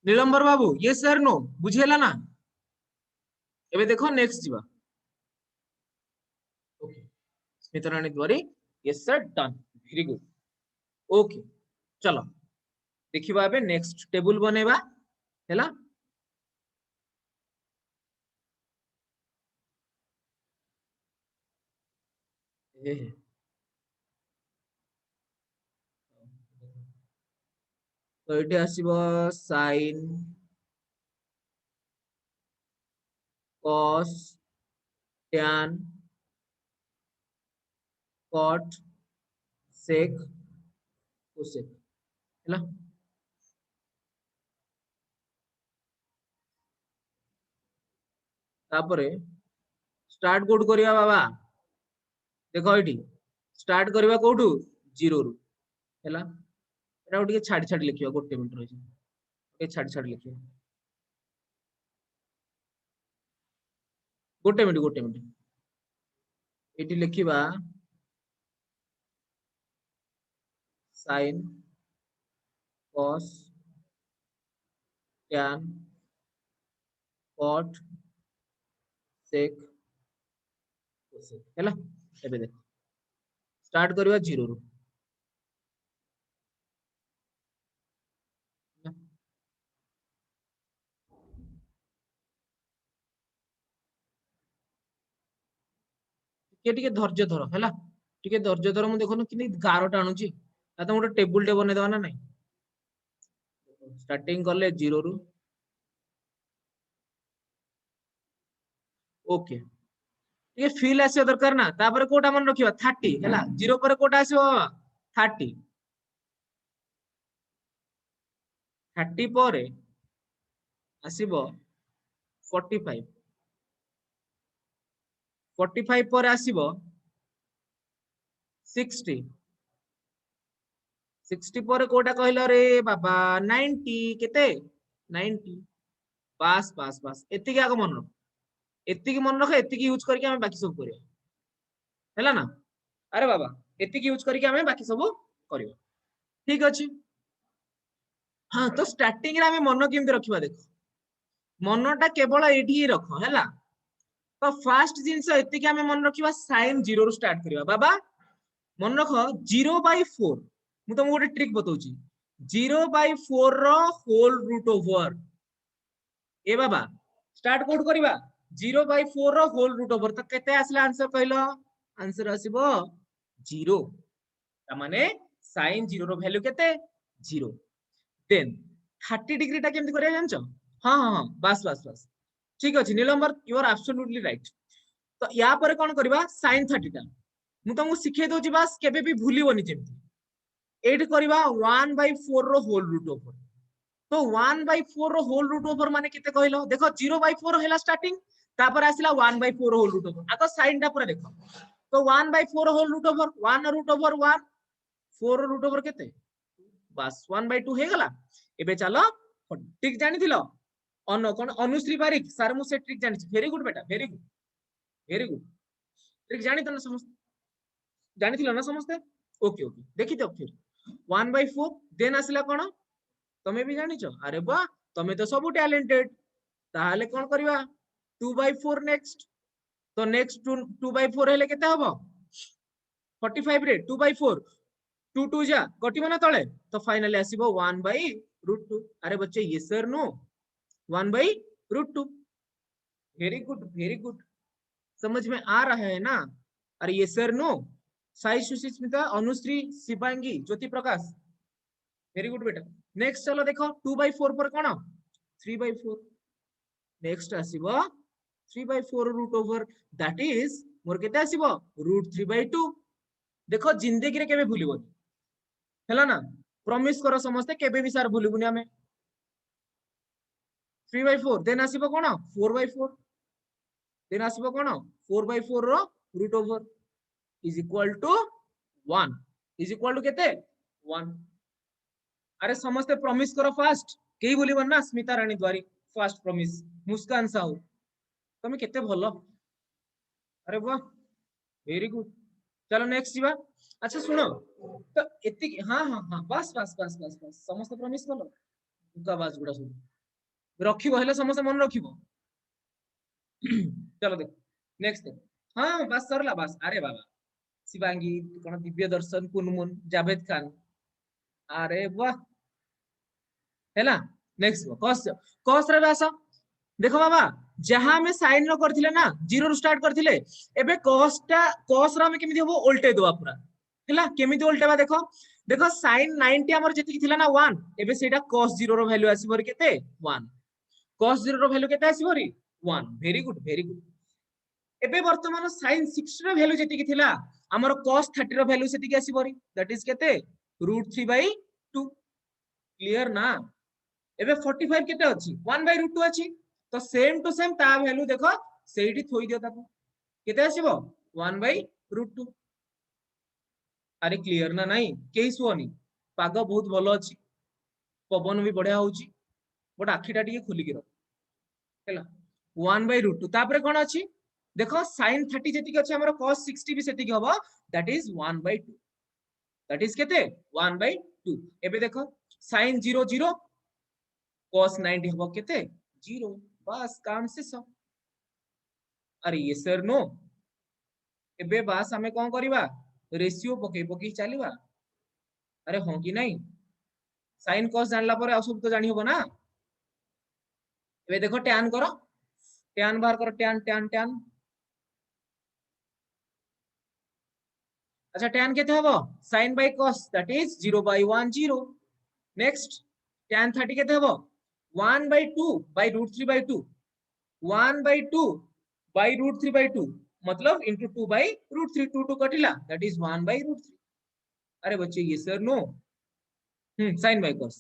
नीलंबर Babu yes or no बुझेला ना एबे देखो नेक्स्ट जीवा ओके स्मितरानी द्वारी yes sir done very good okay चलो देखिबा एबे नेक्स्ट टेबल बनेबा हैला तो एठी आसीबो sin cos tan cot sec cosec हैला तापरे स्टार्ट कोड करिया बाबा देखो एठी स्टार्ट करिवा कोठू 0 रु हैला एटा उठे छाड़ी छाड़ी लिखियो गोटे मिनिट रही ए छाड़ी छाड़ी लिखियो गोटे मिनिट एटी लिखिबा sin cos tan cot sec cosec हैला एबे देख स्टार्ट करबा 0 रु ଟିକେ ଧୈର୍ଯ୍ୟ ଧର ହେଲା ଟିକେ ଧୈର୍ଯ୍ୟ ଧର ମୁଁ ଦେଖୁନ କି ଗାର ଟାଣୁଛି ତା ତ ଗୋଟେ ଟେବୁଲ ଟେ ବନେଇ ଦବା ନା ନାଇଁ स्टार्टिंग करले 0 रु ओके ये फील आसी दरकार ना तापर कोटा मन रखिबा 30 हैला 0 पर कोटा आसीबो 30 30 पर आसीबो 45 45 पर आसीबो 60 60 पर कोटा कहलो रे बाबा 90 केते 90 पास पास पास एति के आगो मन रख एति के मन रख एति के यूज करके हम बाकी सब करिया हैला ना अरे बाबा एति के यूज करके हम बाकी सब करियो ठीक अछि हाँ तो स्टार्टिंग रे हम मन केमते रखिबा देख मनटा केवल एठी ही रख हैला तो फर्स्ट जिंस एति के हम मन रखिबा sin 0 रु स्टार्ट करिबा बाबा मन रख 0/4 मु तुमको गोटे ट्रिक बताऊची 0/4 रो होल रूट ओवर ए बाबा स्टार्ट कोड करिबा 0/4 रो होल रूट ओवर तो केते आसला आंसर कहलो आंसर आसीबो 0 ता माने sin 0 रो वैल्यू केते 0 देन 30 डिग्री टा केमति करिया जानछो हां हां हां बस बस बस ठीक अछि नीलंबर यू आर एब्सोल्युटली राइट तो या पर कोन करबा sin 30 टा मु तुमको सिखे दोची बस केबे भी भूलिबोनी जेमति 8 करबा 1/4 रो होल रूट ओवर तो 1/4 रो होल रूट ओवर माने केते कहलो देखो 0/4 हैला स्टार्टिंग तापर आसिला 1/4 होल रूट ओवर आको साइन टा पूरा देखो तो 1/4 whole root over 1 root over 1 4 root over केते बस 1/2 हे गला एबे चलो ठीक जानि थिलो अन कोन अनुश्री बारिक सर मु से ट्रिक जानि वेरी गुड बेटा वेरी गुड ट्रिक जानि त ना समस्त जानि थिलो ना समस्त ओके ओके देखि तो फिर 1/4 देन आसिला कोन तमे भी जानि छ अरे वाह तमे तो सब टैलेंटेड ताहाले कोन करबा 2/4 नेक्स्ट तो नेक्स्ट 2/4 हेले केते हबो 45 रे 2/4 2 2 जा कटिबो ना तळे तो फाइनली आसीबो 1/√2 अरे बच्चे ये सर नो 1/√2 वेरी गुड समझ में आ रहा है ना अरे ये sir no Sai Susmita Anushree Shivangi Jyoti Prakash very good बेटा नेक्स्ट चलो देखो 2/4 पर कोन 3/4 नेक्स्ट आसीबो 3/4 रूट ओवर दैट इज मोर केते आसीबो √3/2 देखो जिंदगी रे केबे भूलिबो हैला ना प्रॉमिस करो समस्ते केबे भी सर भूलिबुनी हमें 3/4 देन आसीबो कोन 4/4 देन आसीबो कोन 4/4 रो root over is equal to 1 is equal to केते 1 अरे समस्ते प्रॉमिस करो फास्ट केही बोलिबन ना स्मिता रानी द्वारी फास्ट प्रॉमिस मुस्कान साहू तमे केते भलो अरे वाह वेरी गुड चलो नेक्स्ट जीवा अच्छा सुनो तो एति हां हां हां बस बस बस बस बस समस्त प्रॉमिस कलो उका बाज गुडा सब रखिबो हेले समस्त मन रखिबो चलो देख नेक्स्ट हां बस सरला बस अरे बाबा शिवांगी कोन दिव्य दर्शन कुनमुन जावेद खान अरे वाह हैला नेक्स्ट कॉस कॉस रे बासा देखो बाबा जहां हमें साइन रो करथिले ना 0 रु स्टार्ट करथिले एबे कॉस रो हमें केमिति होबो उल्टे दवा पूरा हैला केमिति उल्टेबा देखो देखो sin 90 हमर जति थिला ना 1 एबे सेटा cos 0 रो वैल्यू आसीबो रे केते 1 cos 0 रो वैल्यू केते आसीबो रे 1 वेरी गुड एबे वर्तमान sin 60 रो वैल्यू जति थिला हमर cos 30 रो वैल्यू सेति आसीबो रे दैट इज केते √3/2 क्लियर ना एबे 45 केते अछि 1/√2 अछि तो सेम टू सेम ता वैल्यू देखो सेठी थोई दियो ताको केते आसीबो 1/√2 अरे क्लियर ना नहीं केही सुओनी पाग बहुत भलो अछि पवन भी बढ़िया होउची बट आखिटा टिके खोलिकी रख हैला 1/√2 तापर कोन अछि देखो sin 30 जेतिक अछि हमर cos 60 भी सेतिक हबो दैट इज 1/2 दैट इज केते 1/2 एबे देखो sin 0 0 cos 90 हबो केते 0 बस काम से सब अरे ये सर नो एबे बास हमें कोन करबा रेशियो पके पके चलीबा अरे हो कि नहीं sin cos जानला पर आ सब तो जानि होबो ना एबे देखो tan करो tan बाहर करो tan tan tan अच्छा tan केते हबो sin by cos that is 0/1 0 next tan 30 केते हबो 1/2 by √3/2 1/2 by √3/2 मतलब into 2/√3 2 2 कटिला that is 1/√3 अरे बच्चे ये sir no sin by cos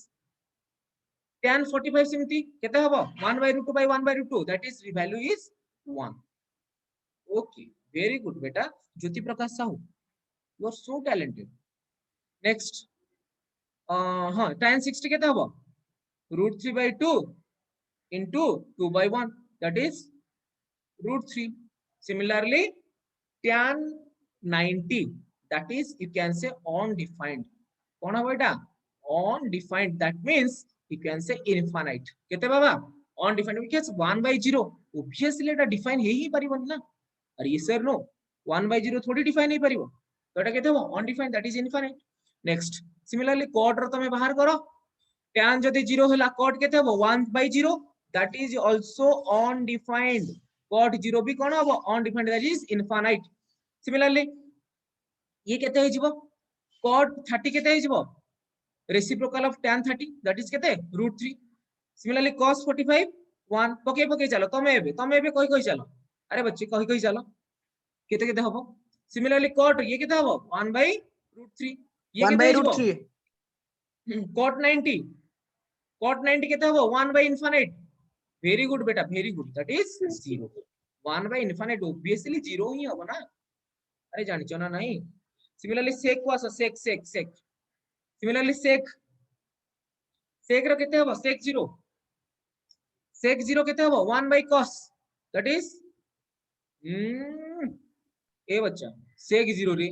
tan 45 सेमती केते हबो 1/√2 by 1/√2 that is value is 1 okay very good बेटा ज्योति Prakash Sahu you are so talented next हाँ tan 60 केते हबो √3/2 into 2/1 that is √3 similarly tan 90 that is you can say undefined कौन है बेटा undefined that means you can say infinite केते बाबा undefined because 1/0 obviously এটা define हे ही परिबन ना अरे ये सर नो 1/0 थोड़ी define हे परिबो तो এটা केते हो undefined that is infinite next similarly cot रो तमे बाहर करो tan जदि 0 होला cot केते हो 1/0 that is also undefined cot 0 भी कोन हो undefined that is infinite similarly ये केते हे जिवो cot 30 केते हे जिवो reciprocal of tan 30 that is केते √3 similarly cos 45 1 पके चलो तमे एबे कहि चलो अरे बच्चे कहि चलो केते केते हबो similarly cot ये केते हबो 1/√3 ये केते हे जिवो 1/√3 cot 90 केते हबो 1/infinite very good बेटा very good that is 0 1/infinite obviously 0 ही हबो ना अरे जानिचो ना नहीं similarly sec को आसो sec similarly sec रो केते हबो sec 0 केते हबो 1/cos that is ए बच्चा sec 0 रे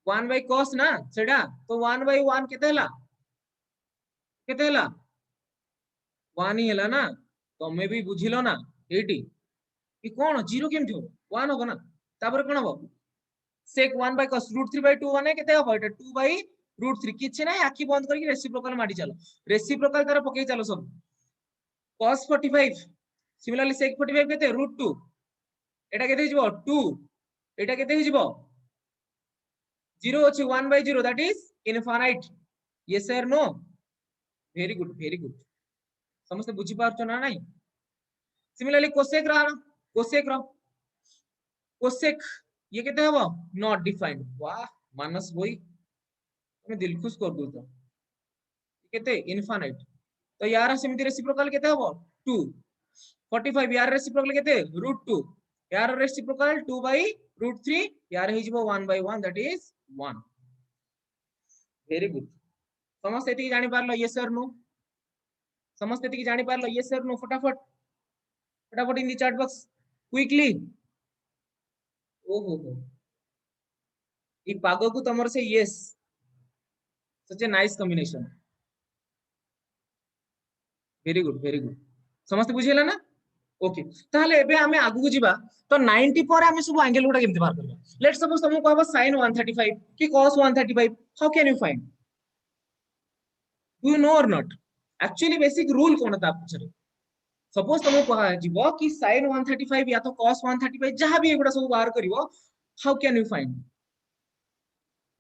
1/cos ना सेडा तो 1/1 केते हला 1 ही हला ना तमे भी बुझिलो ना एटी ई कोन 0 केमथि हो 1 होबो ना तापर कोन होबो sec 1/cos √3/2 माने केते हबो एटा 2/√3 किछ नै आखी बंद करके रेसिप्रोकल माडी चलो रेसिप्रोकल तार पके चलो सब cos 45 similarly sec 45 केते √2 एटा केते हिजबो 2 एटा केते हिजबो 0 अछि 1/0 that is infinite yes or no very good समस्त बुझी पारछो ना नहीं similarly cosec ये केते हबो not defined वाह मानस बोई तुम्हें दिल खुश कर दू तो केते इनफाइनाइट तो यार सेमिति रेसिप्रोकल केते हबो 2 45 यार रेसिप्रोकल केते √2 यार रेसिप्रोकल 2/√3 यार हे जिवो 1/1 दैट इज 1 वेरी गुड समस्त एति जानि पारलो यस और नो समस्त एति जानि पारलो यस और नो फटाफट इन द चैट बॉक्स क्विकली ओहो हो ई पागो को तमर से yes such a nice combination very good समस्त बुझिला ना ओके ताहले एबे हमें आगु जिबा तो 90 पर हमें सब एंगल गुडा केमति बाहर करबा लेट्स सपोज तुमको कहबो sin 135 कि cos 135 how can you find do you know और नॉट एक्चुअली बेसिक रूल कोन था पछरे सपोज तुमको कहा जिवो कि sin 135 या तो cos 135 जहां भी एगुडा सब बाहर करिवो हाउ कैन यू फाइंड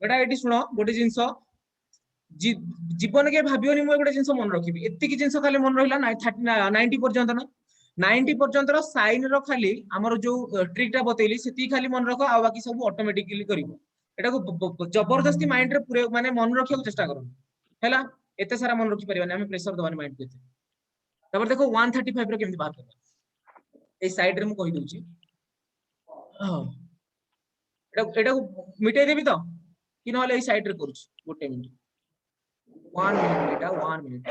बेटा एटी सुनो गोटे जिंसो जीवन के भाबियोनी मु गोटे जिंस मन रखिबी एत्ति की जिंस खाली मन रहिला 90 पर्यंत ना 90 पर्यंत रो साइन रो खाली हमर जो ट्रिक टा बतेली सेती खाली मन रखो आ बाकी सब ऑटोमेटिकली करिवो एटा को जबरदस्ती माइंड रे पूरे माने मन रखियो चेष्टा करो हैला एते सारा मन रखि परिबा हम प्रेशर दबानी माइंड के तबर देखो 135 रो केमति बाहर करबा ए साइड रे मु कहि दोची एटा को मिटाई देबी तो कि नहले ए साइड रे करूछ गोटे मिनिट 1 मिनट बेटा 1 मिनट।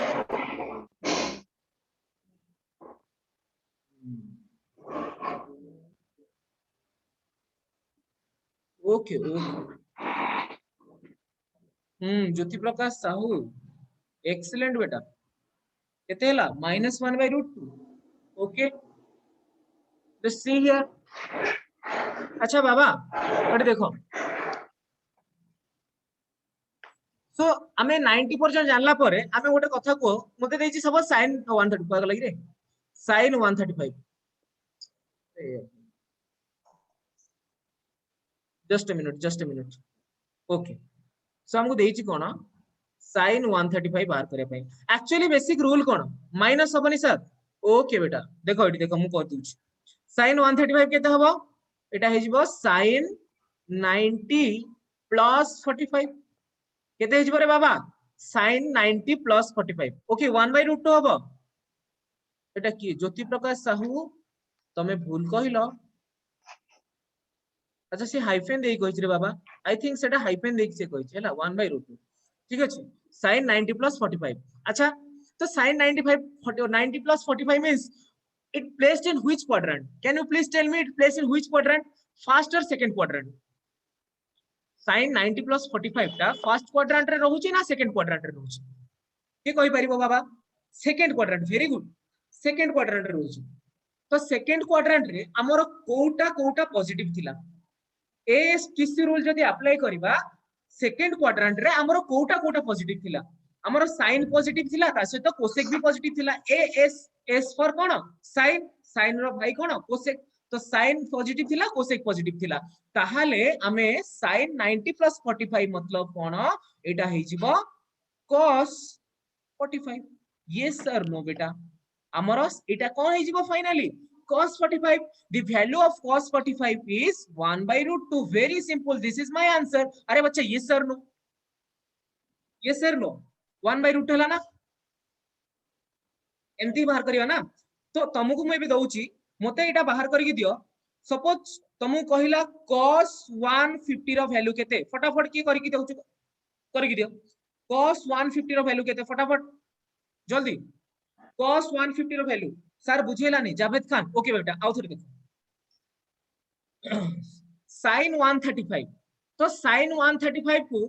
ओके ओके ज्योति प्रकाश साहू एक्सीलेंट बेटा केते हला -1/√2 ओके लेट्स सी हियर। अच्छा बाबा एटे देखो सो आमे 90% जानला परे आमे गोटे कथा को मते देछि सब sin 135 लागि रे sin 135 just a minute okay so हमको देछि कोन sin 135 बाहर करे पई एक्चुअली बेसिक रूल कोन माइनस हबनी सर ओके बेटा देखो एटी देखो मु कर दूछि sin 135 केते हबो एटा हे जिवो sin 90 प्लस 45 केते हे जिवो रे बाबा sin 90 प्लस 45 ओके 1/√2 हबो एटा की ज्योति प्रकाश साहू तमे भूल कहिलो अच्छा से हाइफेन देई कहिछ रे बाबा आई थिंक सेटा हाइफेन देई से कहिछ हैला 1/√2 ठीक अछि sin 90 प्लस 45 अच्छा तो sin 95 90 plus 45 means it placed in which quadrant can you please tell me it placed in which quadrant first or second quadrant sin 90 plus 45 टा फर्स्ट क्वाड्रेंट रे रहउची ना सेकंड क्वाड्रेंट रे रहउची के कहि परिबो बाबा second quadrant very good second quadrant रे रहउची तो सेकंड क्वाड्रेंट रे हमर कोउटा पॉजिटिव थिला एएसटीसी रूल जदी अप्लाई करिबा सेकंड क्वाड्रेंट रे हमर कोउटा पॉजिटिव थिला हमर साइन पॉजिटिव थिला ता सहित कोसेक भी पॉजिटिव थिला एस फॉर कोन साइन रो भाई कोन कोसेक तो साइन पॉजिटिव थिला कोसेक पॉजिटिव थिला ताहाले हमें sin 90 प्लस 45 मतलब कोन एटा हे जिवो cos 45 यस सर नो बेटा हमर एटा कोन हे जिवो finally cos 45 the value of cos 45 is 1/√2 very simple this is my answer अरे बच्चा yes sir no 1/√2 हला ना एमती बाहर करियो ना तो तुमको मैं भी दउची मते एटा बाहर करके दियो सपोज तुमको कहिला cos 150 रो वैल्यू केते फटाफट की करके दउची करके दियो cos 150 रो वैल्यू केते फटाफट जल्दी cos 150 रो वैल्यू सर बुझेला नहीं जावेद खान ओके बेटा आओ थोड़ी देखो sin 135 तो sin 135 को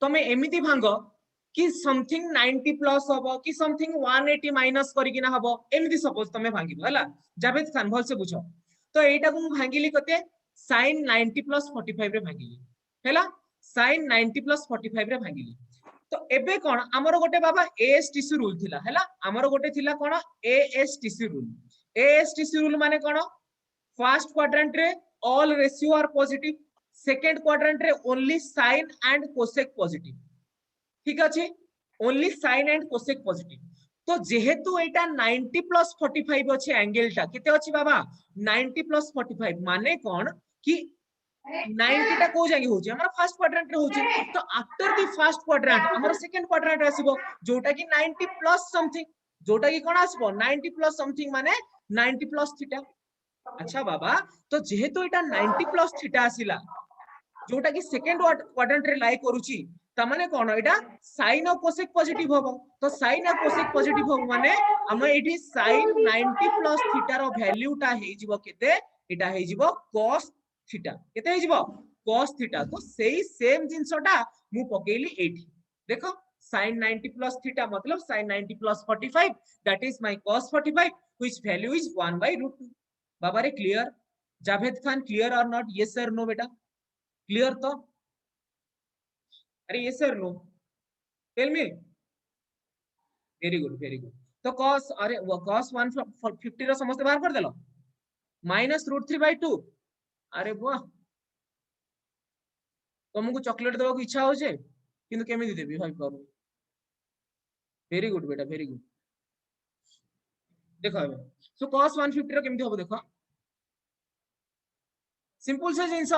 तमे एमिति भांगो कि समथिंग 90 प्लस हबो कि समथिंग 180 माइनस करिकिना हबो एमिति सपोज तमे भांगिबो हला जावेद खान भल से बुझो तो एटा को भांगिली कते sin 90 प्लस 45 रे भांगिली हैला sin 90 प्लस 45 रे भांगिली तो एबे कोन हमरो गोटे बाबा एएसटीसी रूल थिला हैला हमरो गोटे थिला कोन एएसटीसी रूल माने कोन फर्स्ट क्वाड्रेंट रे all ratio are positive second quadrant रे only sine and cosec positive ठीक अछि only sine and cosec positive तो जेहेतु एटा 90 प्लस 45 अछि एंगल टा केते अछि बाबा 90 प्लस 45 माने कोन कि 90 टा को जागी होची हमर फर्स्ट क्वाड्रेंट रे होची तो आफ्टर द फर्स्ट क्वाड्रेंट हमर सेकंड क्वाड्रेंट आसीबो जोटा कि 90 प्लस समथिंग जोटा कि कोन आसीबो 90 प्लस समथिंग माने 90 प्लस थीटा अच्छा बाबा तो जेहेतु एटा 90 प्लस थीटा आसीला जोटा कि सेकंड क्वाड्रेंट रे लाई करूची त माने कोन एटा sin और कोसेक पॉजिटिव होबो तो sin और कोसेक पॉजिटिव होबो माने हम एठी sin 90 plus theta rho value टा हे जिवो केते एटा हे जिवो cos थीटा केते हे जिवो cos थीटा तो सेही सेम जिंसटा मु पकेली एठी देखो sin 90 प्लस थीटा मतलब sin 90 plus 45 that is my cos 45 which value is 1/√2 बाबा रे क्लियर जावेद खान क्लियर और नॉट यस सर नो बेटा क्लियर तो अरे yes sir no tell me very good तो cos अरे वो cos 150 रो समस्त बाहर कर देलो -√3/2 अरे वाह तुमको चॉकलेट देबो की इच्छा हो छे किंतु केमिति देबी भाई करू वेरी गुड बेटा वेरी गुड देखो सो cos 150 रो केमिति होबो देखो सिंपल से जिंस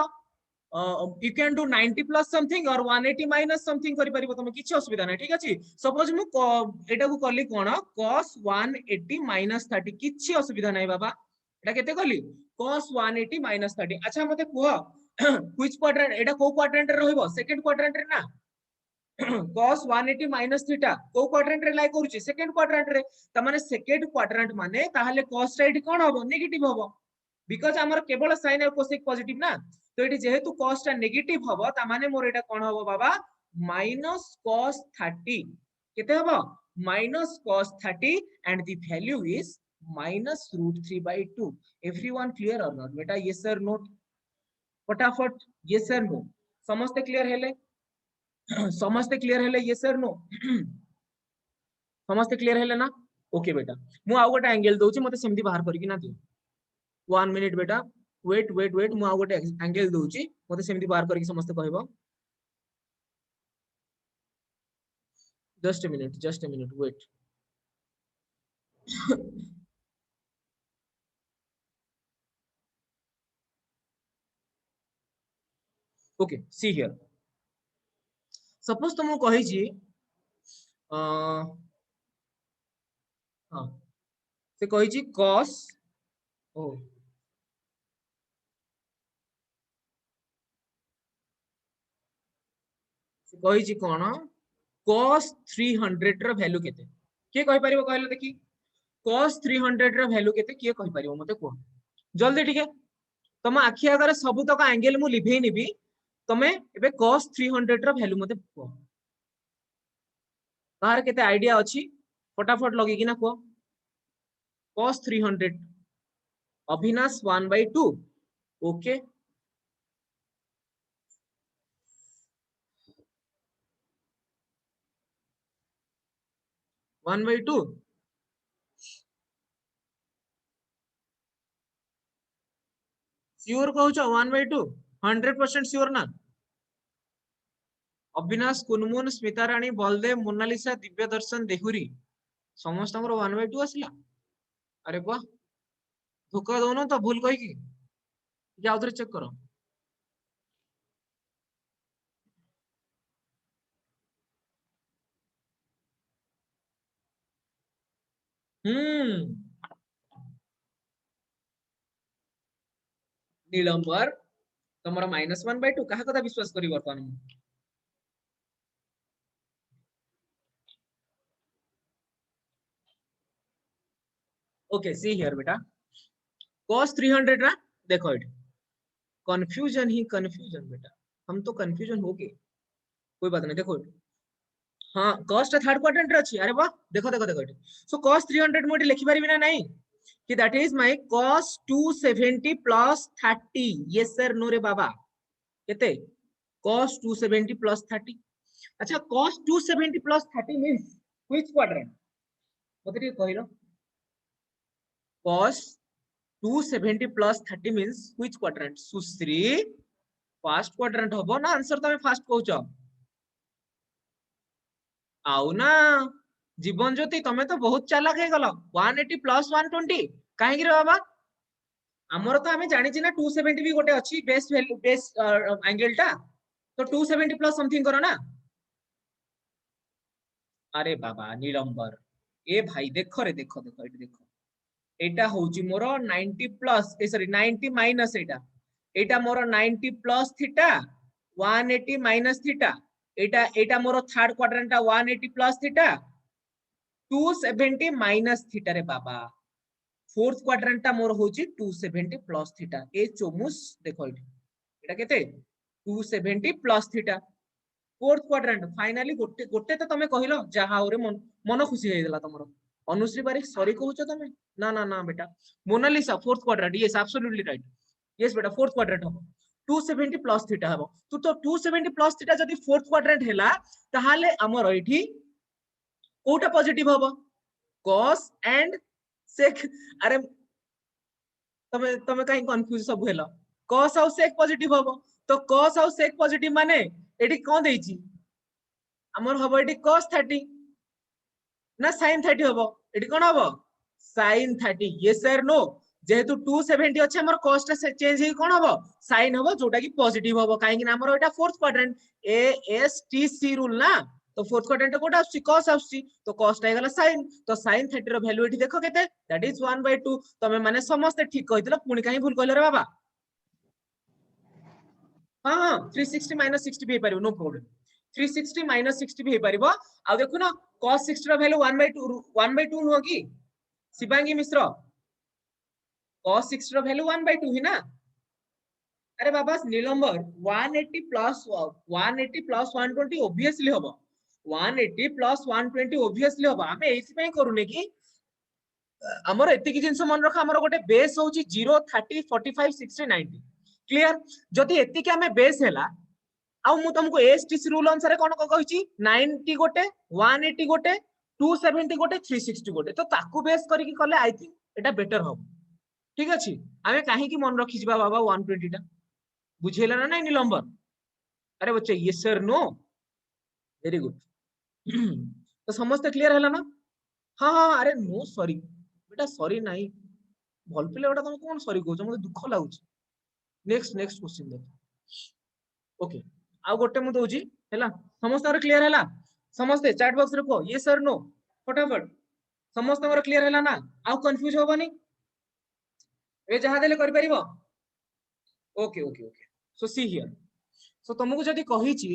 you can do 90 plus something or 180 minus something करि परिबो तमे किछ असुविधा नै ठीक अछि सपोज मु एटा को करली कोन cos 180 minus 30 किछ असुविधा नै बाबा एटा केते करली cos 180 minus 30 अच्छा मते कुह व्हिच क्वाड्रेंट एटा को क्वाड्रेंट रे रहइबो सेकंड क्वाड्रेंट रे ना cos 180 minus theta को क्वाड्रेंट रे लाई करूची सेकंड क्वाड्रेंट रे त माने सेकंड क्वाड्रेंट माने ताहले cos रा एठी कोन होबो नेगेटिव होबो बिकॉज़ हमर केवल sin और cosec पॉजिटिव ना तो एठी जेहेतु cos टा नेगेटिव होबो त माने मोर एटा कोन होबो बाबा minus cos 30 केते होबो minus cos 30 and the value is minus root 3 by 2 everyone clear or not बेटा yes or no फटाफट yes or no समस्त क्लियर हेले समस्त क्लियर हेले yes or no समस्त क्लियर हेले ना ओके बेटा मु आउ गोटे एंगल दोची मते सेमती बाहर करके ना दियो 1 मिनिट बेटा वेट वेट वेट मु आउ गोटे एंगल दोची मते सेमती बाहर करके समस्त कहबो just a minute wait okay see here suppose तो मु कहि छी हां से कहि छी cos ओ से कहि छी कोन cos 300 ର वैल्यू केते के कहि परिबो कहले देखि cos 300 ର वैल्यू केते के कहि परिबो मते को जल्दी ठीक है तम आखि आगरे सब तक एंगल मु लिभेई निबी तमे एबे cos 300 ର वैल्यू मते को तार केते आईडिया अछि फटाफट लगी कि ना को cos 300 अविनाश 1/2 ओके 1/2 श्योर कहू 1/2 100% श्योर ना अविनाश कुनमुन स्मिता राणी बलदेव मोनालिसा दिव्य दर्शन देहुरी समस्त 1/2 आसला अरे वाह धोखा दोनो तो भूल कही कि आउथरे चेक करो नीलंबर तुमरा -1/2 कहा कथा विश्वास करी वर्तमान ओके सी हियर बेटा cos 300 ना देखो इट कंफ्यूजन ही कंफ्यूजन बेटा हम तो कंफ्यूजन हो गए कोई बात नहीं देखो हाँ cos थर्ड क्वाड्रेंट रे अछि अरे वाह देखो देखो देखो इट सो cos 300 मोटी लिखि पारिबि ना नहीं कि that is my cos 270 plus 30 yes sir no रे बाबा केते cos 270 plus 30 अच्छा cos 270 plus 30 means which quadrant मते कहिलो cos 270 plus 30 means which quadrant Sushri first quadrant होबो ना आंसर तमे फास्ट कहउछो आउ ना जीवन ज्योति तमे तो बहुत चालाक हे गलो 180 plus 120 काहे कि रे बाबा हमर तो हमें जानि छी ना 270 भी गोटे अछि बेस वैल्यू बेस एंगल टा तो 270 प्लस समथिंग करो ना अरे बाबा नीलंबर ए भाई देखो रे देखो देखो एटी देखो एटा होउची मोर 90 प्लस ए सॉरी 90 माइनस एटा मोर 90 प्लस थीटा 180 माइनस थीटा एटा मोर third quadrant 180 plus theta 270 minus theta रे बाबा फोर्थ क्वाड्रेंट मोर होउची 270 प्लस थीटा ए चोमुस देखो एटा केते 270 plus theta fourth quadrant finally गोटे गोटे तो तमे कहिलो जहा ओरे मन खुशी हे देला तमरो अनुश्री बारिक सॉरी कहउछो तमे ना ना ना बेटा Monalisa fourth quadrant yes absolutely right yes बेटा फोर्थ क्वाड्रेंट हो 270 प्लस थीटा हबो तो 270 प्लस थीटा जदी फोर्थ क्वाड्रेंट हैला ताहाले हमर एठी कोटा पॉजिटिव हबो cos एंड sec अरे तमे तमे काई कंफ्यूज सब हेलो cos और sec पॉजिटिव हबो तो cos और sec पॉजिटिव माने एठी कोन देइची हमर हबो एठी cos 30 ना sin 30 हबो एठी कोन हबो sin 30 यस सर नो जेहेतु 270 अछि हमर cos टा चेंज हे कोन हबो sin हबो जोटा की पॉजिटिव हबो काहे कि हमर एटा fourth quadrant A S T C rule ना तो फोर्थ क्वाड्रेंट कोटा आछि cos आछि तो cos टा हेगला sin तो sin 30 रो वैल्यू एठी देखो केते दैट इज 1/2 तमे माने समस्त ठीक कहितलो पुनी काहे भूल कहले रे बाबा हां हां 360 - 60 भी पारिबो नो प्रॉब्लम 360 माइनस 60 भी हे परिबो आ देखु ना cos 60 रो वैल्यू 1/2 नुह की शिवांगी मिश्र cos 60 रो वैल्यू 1/2 ही ना अरे बाबा नीलंबर 180 प्लस 180 प्लस 120 ऑब्वियसली होबो 180 प्लस 120 ऑब्वियसली होबो हमें एथि पई करूने कि हमर एति कि जिंस मन रखा हमर गोटे बेस होची 0 30 45 60 90 क्लियर जदि एति कि हमें बेस हैला आ मु तुमको एसटीसी रूल अनुसार कोन को कहिची 90 गोटे 180 गोटे 270 गोटे 360 गोटे तो ताकू बेस करी कि कले आई थिंक एटा बेटर हो ठीक अछि आमे काहे कि मन रखी जिबा बाबा 120 टा बुझेला ना नहीं निलंबर अरे बच्चे yes sir no very good तो समस्त क्लियर हैला ना हाँ हाँ अरे नो सॉरी बेटा सॉरी नहीं भल पिले बेटा तुम कोन सॉरी कहछ मते दुख लागुछ नेक्स्ट नेक्स्ट क्वेश्चन देखो ओके आ गोटे मु दोजी हैला समस्त क्लियर हैला समस्त चैट बॉक्स रे को यस सर नो फटाफट समस्त क्लियर हैला ना आ कंफ्यूज होबनी ए जहा देले करि परिबो okay okay okay so see here so तुमको जदी कहिची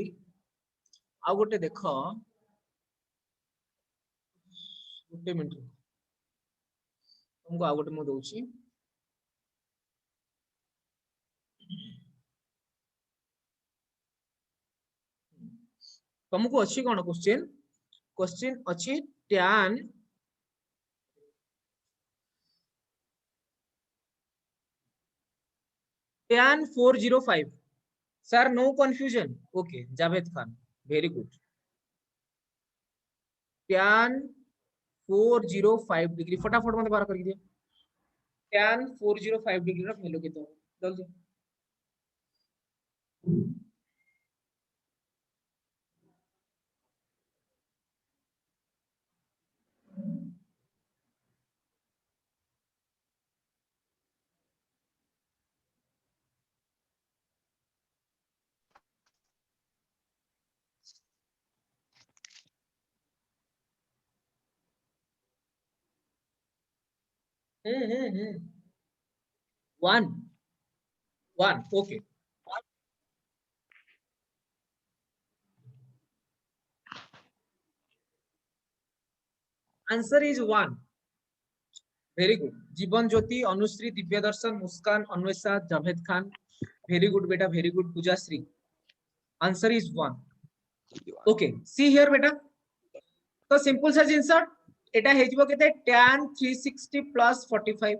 आ गोटे देखो गोटे मिनिट तुमको आ गोटे मु दोची तुमको अच्छी कौन क्वेश्चन क्वेश्चन अच्छी tan 405 sir no confusion okay Javed Khan very good tan 405 degree फटाफट मत बाहर कर दिया tan 405 डिग्री रा वैल्यू केते जल्दी one one okay answer is one very good Jivan Jyoti Anushree Divya Darshan Muskan Anwesha Javed Khan very good बेटा very good Pujashree answer is one okay see here बेटा तो सिंपल सा जिंस एटा हेजिबो केते tan 360 प्लस 45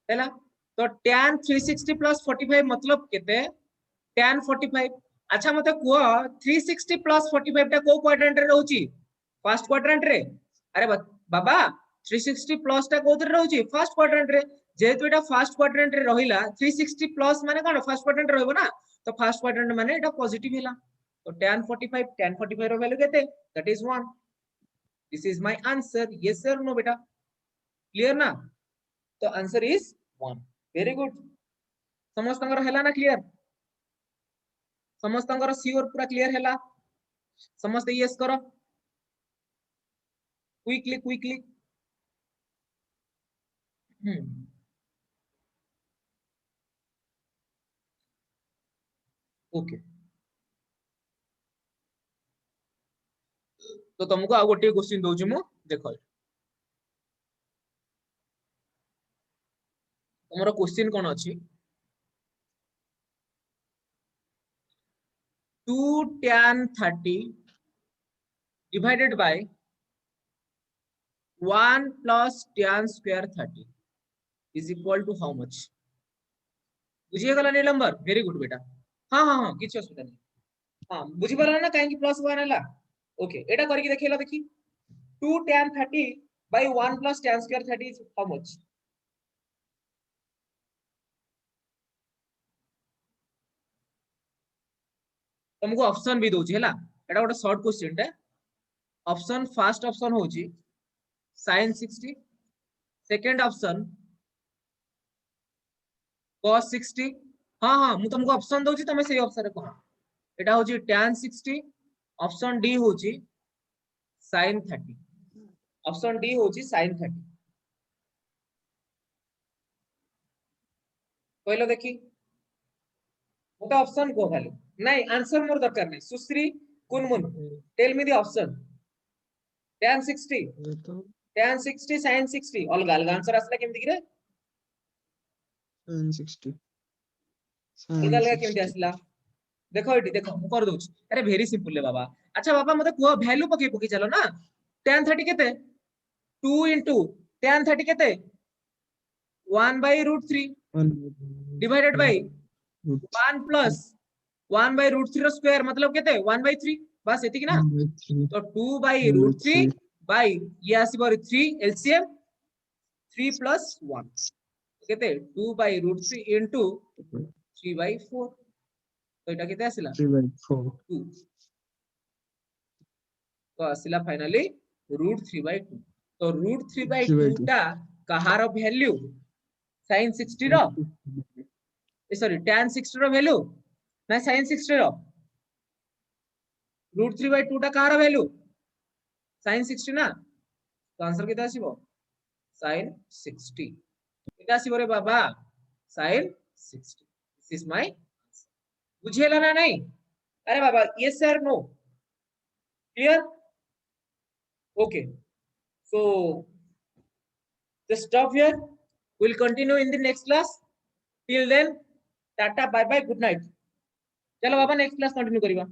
हैला तो tan 360 प्लस 45 मतलब केते tan 45 अच्छा मते को 360 प्लस 45 टा को क्वाड्रेंट रे रहउची फर्स्ट क्वाड्रेंट रे अरे बाबा 360 प्लस टा कोथरे रहउची फर्स्ट क्वाड्रेंट रे जेहेतु एटा फर्स्ट क्वाड्रेंट रे रहिला 360 प्लस माने कोन फर्स्ट क्वाड्रेंट रहबो ना तो फर्स्ट क्वाड्रेंट माने एटा पॉजिटिव हैला तो tan 45 रो वैल्यू केते that is 1 this is my answer yes sir no बेटा क्लियर ना तो आंसर इज 1 वेरी गुड समस्तंगर हैला ना क्लियर समस्तंगर श्योर पूरा क्लियर हैला समस्त यस करो क्विकली क्विकली ओके तो तुमको आ गोटे क्वेश्चन दोची मु देखो तुमरो क्वेश्चन कोन अछि 2 tan 30 divided by 1 plus tan square 30 is equal to how much बुझिए गला निलंबर वेरी गुड बेटा हाँ हाँ हाँ किछ असुविधा नहीं हाँ बुझी पारा ना काहे कि प्लस 1 हला ओके एटा करके देखिला देखी 2 tan 30 by 1 plus tan square 30 is how much तुमको ऑप्शन भी दोची हला एटा गोटे शॉर्ट क्वेश्चन टे ऑप्शन फर्स्ट ऑप्शन होची sin 60 सेकंड ऑप्शन cos 60 हाँ हाँ मु तुमको ऑप्शन दोची तमे सेही ऑप्शन रे कह एटा होची tan 60 ऑप्शन डी होची sin 30 ऑप्शन डी होची sin 30 कहलो देखी मते ऑप्शन को खाली नहीं आंसर मोर दरकार नहीं Sushree Kunmun tell me the option tan 60 तो tan 60 sin 60 अलग अलग आंसर आसला केमति कि रे sin 60 अलग sin अलग केमति 60 आसला देखो एटी देखो मु कर दोछ अरे वेरी सिंपल रे बाबा अच्छा बाबा मते को वैल्यू पके पके चलो ना tan 30 केते 2 into tan 30 केते 1 by root 3 divided by 1 plus 1 by root 3 square मतलब केते 1 by 3 बस एति कि ना तो 2 by root 3 by ये आसीबो 3 एलसीएम 3 plus 1 केते 2 by root 3 into 3 by 4 तो एटा केते आसिला 3 by 4 2 तो आसिला फाइनली रूट 3 by 2 तो रूट 3 by 3 by 2 2 टा कहार वैल्यू sin 60 रो सॉरी tan 60 रो वैल्यू ना sin 60 रो रूट 3 by 2 टा कहार वैल्यू sin 60 ना तो आंसर केते आसीबो sin 60 केते आसीबो रे बाबा sin 60 this is my answer बुझेला ना नहीं अरे बाबा yes sir no clear okay so just stop here we'll continue in the next class till then tata bye bye good night चलो बाबा नेक्स्ट क्लास कंटिन्यू करिबा